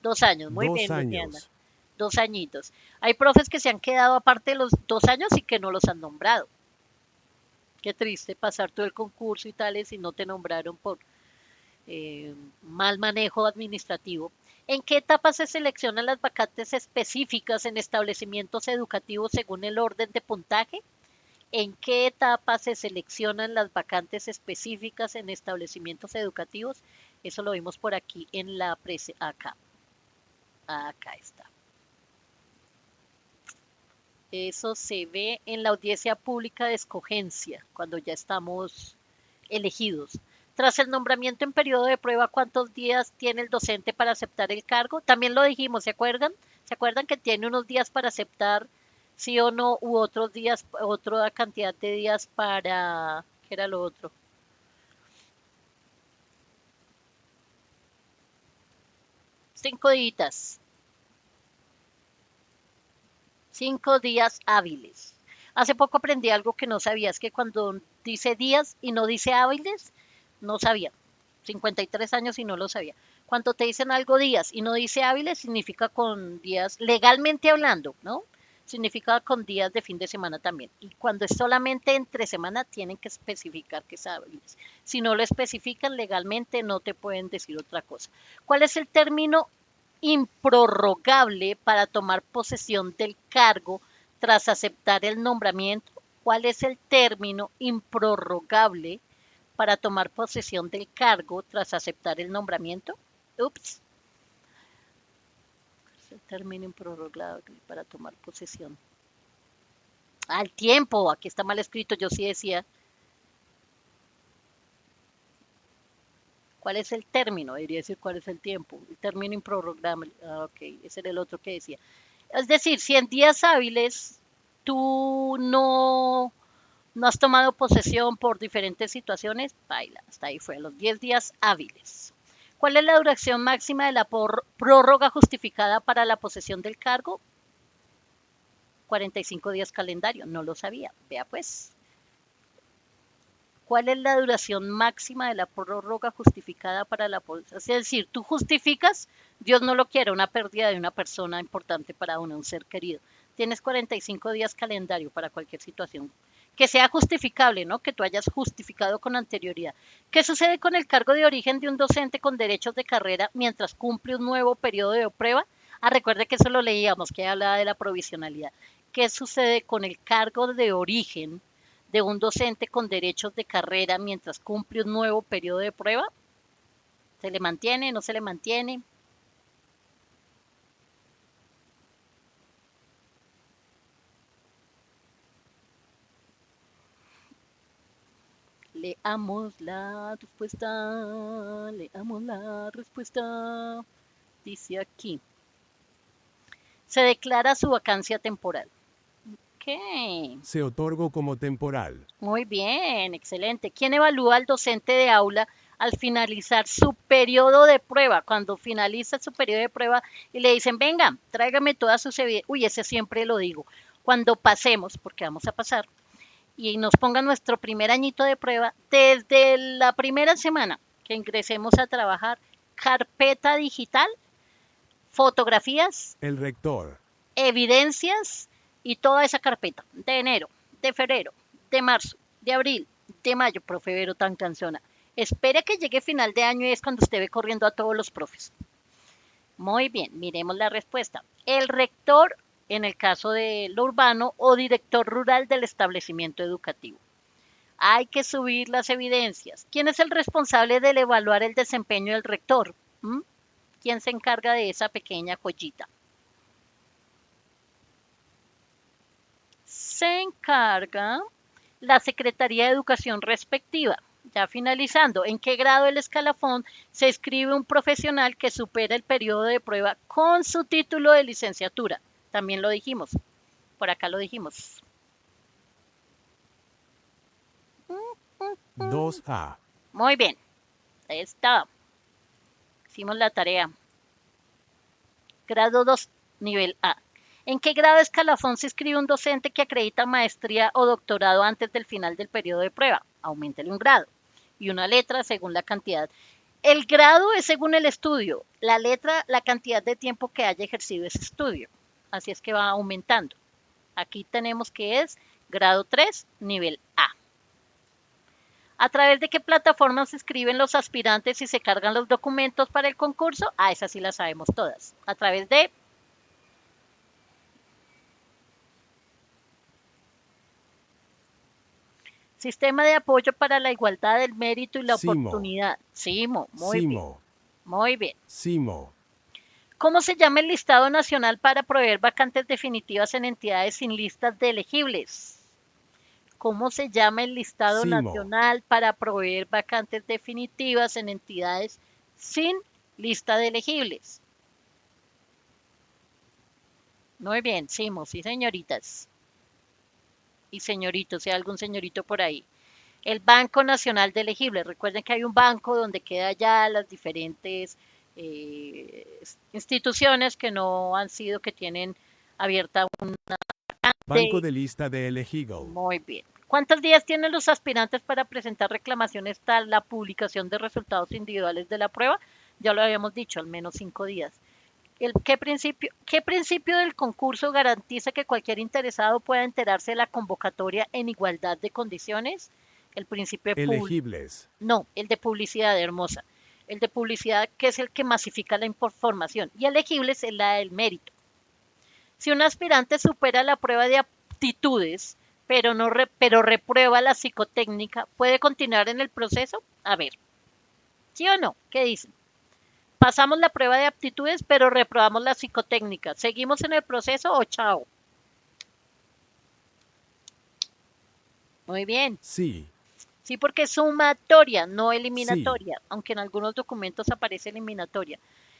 2 años. Muy 2 bien, Luciana. años. 2 añitos. Hay profes que se han quedado aparte de los 2 años y que no los han nombrado. Qué triste pasar todo el concurso y tales y no te nombraron por mal manejo administrativo. ¿En qué etapa se seleccionan las vacantes específicas en establecimientos educativos según el orden de puntaje? ¿En qué etapa se seleccionan las vacantes específicas en establecimientos educativos? Eso lo vimos por aquí en la acá. Acá está. Eso se ve en la audiencia pública de escogencia, cuando ya estamos elegidos. Tras el nombramiento en periodo de prueba, ¿cuántos días tiene el docente para aceptar el cargo? También lo dijimos, ¿se acuerdan? ¿Se acuerdan que tiene unos días para aceptar sí o no, u otros días, otra cantidad de días para, ¿qué era lo otro? 5 días, 5 días hábiles. Hace poco aprendí algo que no sabía, es que cuando dice días y no dice hábiles, no sabía. 53 años y no lo sabía. Cuando te dicen algo días y no dice hábiles, significa con días, legalmente hablando, ¿no? Significa con días de fin de semana también. Y cuando es solamente entre semana, tienen que especificar que es hábiles. Si no lo especifican legalmente, no te pueden decir otra cosa. ¿Cuál es el término improrrogable para tomar posesión del cargo tras aceptar el nombramiento? ¿Cuál es el término improrrogable para tomar posesión del cargo tras aceptar el nombramiento? Ups, es el término improrrogable para tomar posesión. Al tiempo, aquí está mal escrito, yo sí decía. ¿Cuál es el término? Debería decir cuál es el tiempo. El término improrrogable. Ah, ok, ese era el otro que decía. Es decir, si en días hábiles tú no has tomado posesión por diferentes situaciones, baila, hasta ahí fue, a los 10 días hábiles. ¿Cuál es la duración máxima de la prórroga justificada para la posesión del cargo? 45 días calendario, no lo sabía, vea pues. ¿Cuál es la duración máxima de la prórroga justificada para la posesión? Es decir, tú justificas, Dios no lo quiere, una pérdida de una persona importante para uno, un ser querido. Tienes 45 días calendario para cualquier situación que sea justificable, ¿no? Que tú hayas justificado con anterioridad. ¿Qué sucede con el cargo de origen de un docente con derechos de carrera mientras cumple un nuevo periodo de prueba? Ah, recuerde que eso lo leíamos, que hablaba de la provisionalidad. ¿Qué sucede con el cargo de origen de un docente con derechos de carrera mientras cumple un nuevo periodo de prueba? ¿Se le mantiene? ¿No se le mantiene? Leamos la respuesta. Leamos la respuesta. Dice aquí. Se declara su vacancia temporal. Ok. Se otorgó como temporal. Muy bien, excelente. ¿Quién evalúa al docente de aula al finalizar su periodo de prueba? Cuando finaliza su periodo de prueba y le dicen, venga, tráigame todas sus evidencias. Uy, ese siempre lo digo. Cuando pasemos, porque vamos a pasar, y nos pongan nuestro primer añito de prueba, desde la primera semana que ingresemos a trabajar, carpeta digital, fotografías, El rector. evidencias y toda esa carpeta de enero, de febrero, de marzo, de abril, de mayo, profe Vero tan cansona. Espere que llegue final de año y es cuando usted ve corriendo a todos los profes. Muy bien, miremos la respuesta. El rector, en el caso de lo urbano, o director rural del establecimiento educativo. Hay que subir las evidencias. ¿Quién es el responsable de evaluar el desempeño del rector? ¿Mm? ¿Quién se encarga de esa pequeña joyita? Se encarga la Secretaría de Educación respectiva. Ya finalizando, ¿en qué grado del escalafón se inscribe un profesional que supera el periodo de prueba con su título de licenciatura? También lo dijimos, por acá lo dijimos. 2A. Muy bien, ahí está. Hicimos la tarea. Grado 2, nivel A. ¿En qué grado de escalafón se inscribe un docente que acredita maestría o doctorado antes del final del periodo de prueba? Auméntele un grado y una letra según la cantidad. El grado es según el estudio, la letra, la cantidad de tiempo que haya ejercido ese estudio. Así es que va aumentando. Aquí tenemos que es grado 3, nivel A. ¿A través de qué plataformas se escriben los aspirantes y se cargan los documentos para el concurso? Ah, esas sí las sabemos todas. A través de Sistema de Apoyo para la Igualdad del Mérito y la Simo. Oportunidad. SIMO, muy bien, Simo. muy bien. Simo. ¿Cómo se llama el listado nacional para proveer vacantes definitivas en entidades sin listas de elegibles? ¿Cómo se llama el listado Simo. nacional para proveer vacantes definitivas en entidades sin lista de elegibles? Muy bien, Simo, sí, señoritas y señoritos, si hay algún señorito por ahí. El Banco Nacional de Elegibles. Recuerden que hay un banco donde queda ya las diferentes instituciones que no han sido, que tienen abierta una Banco de... de lista de elegible. Muy bien. ¿Cuántos días tienen los aspirantes para presentar reclamaciones tras la publicación de resultados individuales de la prueba? Ya lo habíamos dicho, al menos 5 días. ¿Qué principio del concurso garantiza que cualquier interesado pueda enterarse de la convocatoria en igualdad de condiciones? El principio de Elegibles. no, el de publicidad, hermosa. El de publicidad, que es el que masifica la información. Y elegibles es la del mérito. Si un aspirante supera la prueba de aptitudes, pero, no pero reprueba la psicotécnica, ¿puede continuar en el proceso? A ver, ¿sí o no? ¿Qué dicen? Pasamos la prueba de aptitudes, pero reprobamos la psicotécnica. ¿Seguimos en el proceso o chao? Muy bien. Sí. Sí, porque es sumatoria, no Sí. eliminatoria, aunque en algunos documentos aparece eliminatoria.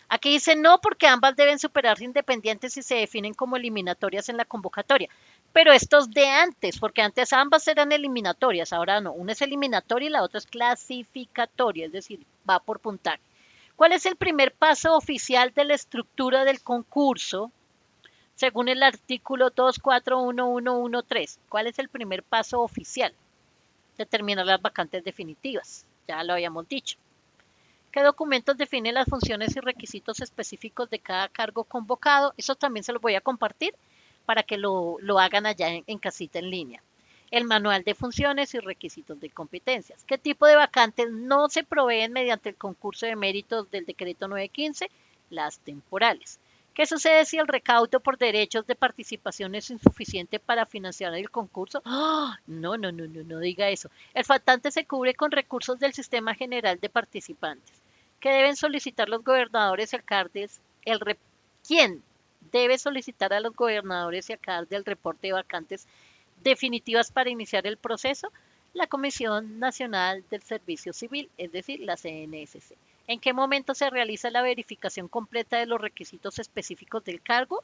Aquí dice no porque ambas deben superarse independientes y se definen como eliminatorias en la convocatoria. Pero estos de antes, porque antes ambas eran eliminatorias, ahora no. Una es eliminatoria y la otra es clasificatoria, es decir, va por puntaje. ¿Cuál es el primer paso oficial de la estructura del concurso? Según el artículo 2411113, ¿cuál es el primer paso oficial? Determinar las vacantes definitivas. Ya lo habíamos dicho. ¿Qué documentos definen las funciones y requisitos específicos de cada cargo convocado? Eso también se los voy a compartir para que lo hagan allá en casita en línea. El manual de funciones y requisitos de competencias. ¿Qué tipo de vacantes no se proveen mediante el concurso de méritos del decreto 915? Las temporales. ¿Qué sucede si el recaudo por derechos de participación es insuficiente para financiar el concurso? ¡Oh! No, no, no, no, no diga eso. El faltante se cubre con recursos del Sistema General de Participantes. ¿Qué deben solicitar los gobernadores y alcaldes? ¿Quién debe solicitar a los gobernadores y alcaldes el reporte de vacantes definitivas para iniciar el proceso? La Comisión Nacional del Servicio Civil, es decir, la CNSC. ¿En qué momento se realiza la verificación completa de los requisitos específicos del cargo?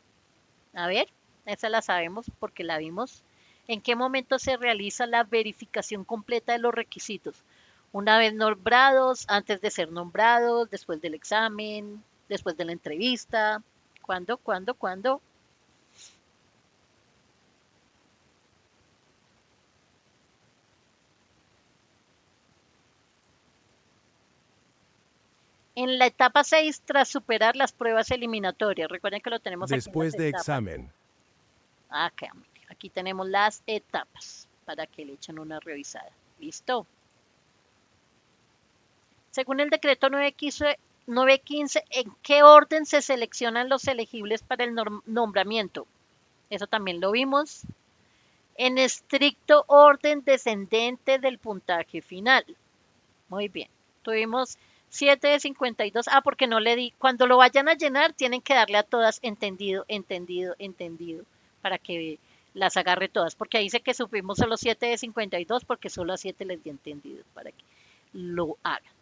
A ver, esa la sabemos porque la vimos. ¿En qué momento se realiza la verificación completa de los requisitos? Una vez nombrados, antes de ser nombrados, después del examen, después de la entrevista. ¿Cuándo? ¿Cuándo? ¿Cuándo? En la etapa 6, tras superar las pruebas eliminatorias. Recuerden que lo tenemos aquí en las Después de etapas. examen. Acá, aquí tenemos las etapas para que le echen una revisada. ¿Listo? Según el decreto 915, ¿en qué orden se seleccionan los elegibles para el nombramiento? Eso también lo vimos. En estricto orden descendente del puntaje final. Muy bien. Tuvimos 7 de 52. Ah, porque no le di. Cuando lo vayan a llenar, tienen que darle a todas entendido, entendido, entendido, para que las agarre todas. Porque ahí dice que supimos solo 7 de 52 porque solo a 7 les di entendido, para que lo hagan.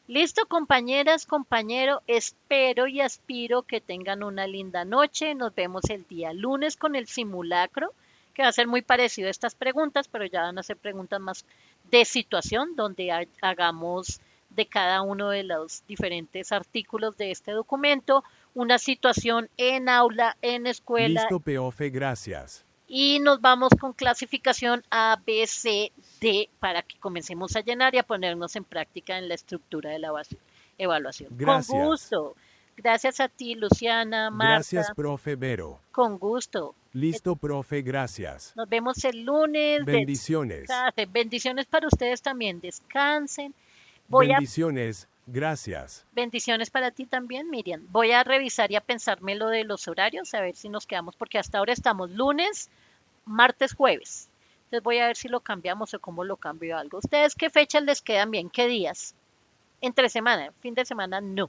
Listo, compañeras, compañero, espero y aspiro que tengan una linda noche. Nos vemos el día lunes con el simulacro, que va a ser muy parecido a estas preguntas, pero ya van a ser preguntas más de situación, donde hagamos de cada uno de los diferentes artículos de este documento una situación en aula, en escuela, Listo, Peofe, gracias. y nos vamos con clasificación A, B, C, D para que comencemos a llenar y a ponernos en práctica en la estructura de la evaluación. Con Gracias. gusto. Gracias a ti, Luciana, Gracias, Marta. profe Vero. Con gusto. Listo, profe, gracias. Nos vemos el lunes. Bendiciones. Bendiciones para ustedes también. Descansen. Voy a Bendiciones, gracias. Bendiciones para ti también, Miriam. Voy a revisar y a pensarme lo de los horarios, a ver si nos quedamos, porque hasta ahora estamos lunes, martes, jueves. Entonces voy a ver si lo cambiamos o cómo lo cambio algo. ¿Ustedes qué fechas les quedan bien? ¿Qué días? Entre semana, fin de semana, no.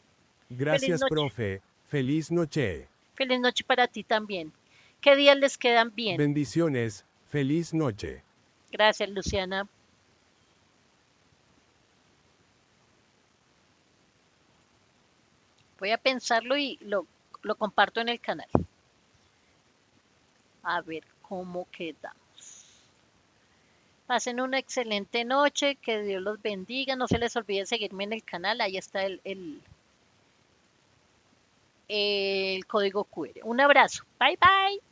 Feliz Gracias, noche. profe. Feliz noche. Feliz noche para ti también. ¿Qué días les quedan bien? Bendiciones. Feliz noche. Gracias, Luciana. Voy a pensarlo y lo comparto en el canal. A ver cómo queda. Pasen una excelente noche, que Dios los bendiga. No se les olvide seguirme en el canal, ahí está el código QR. Un abrazo. Bye bye.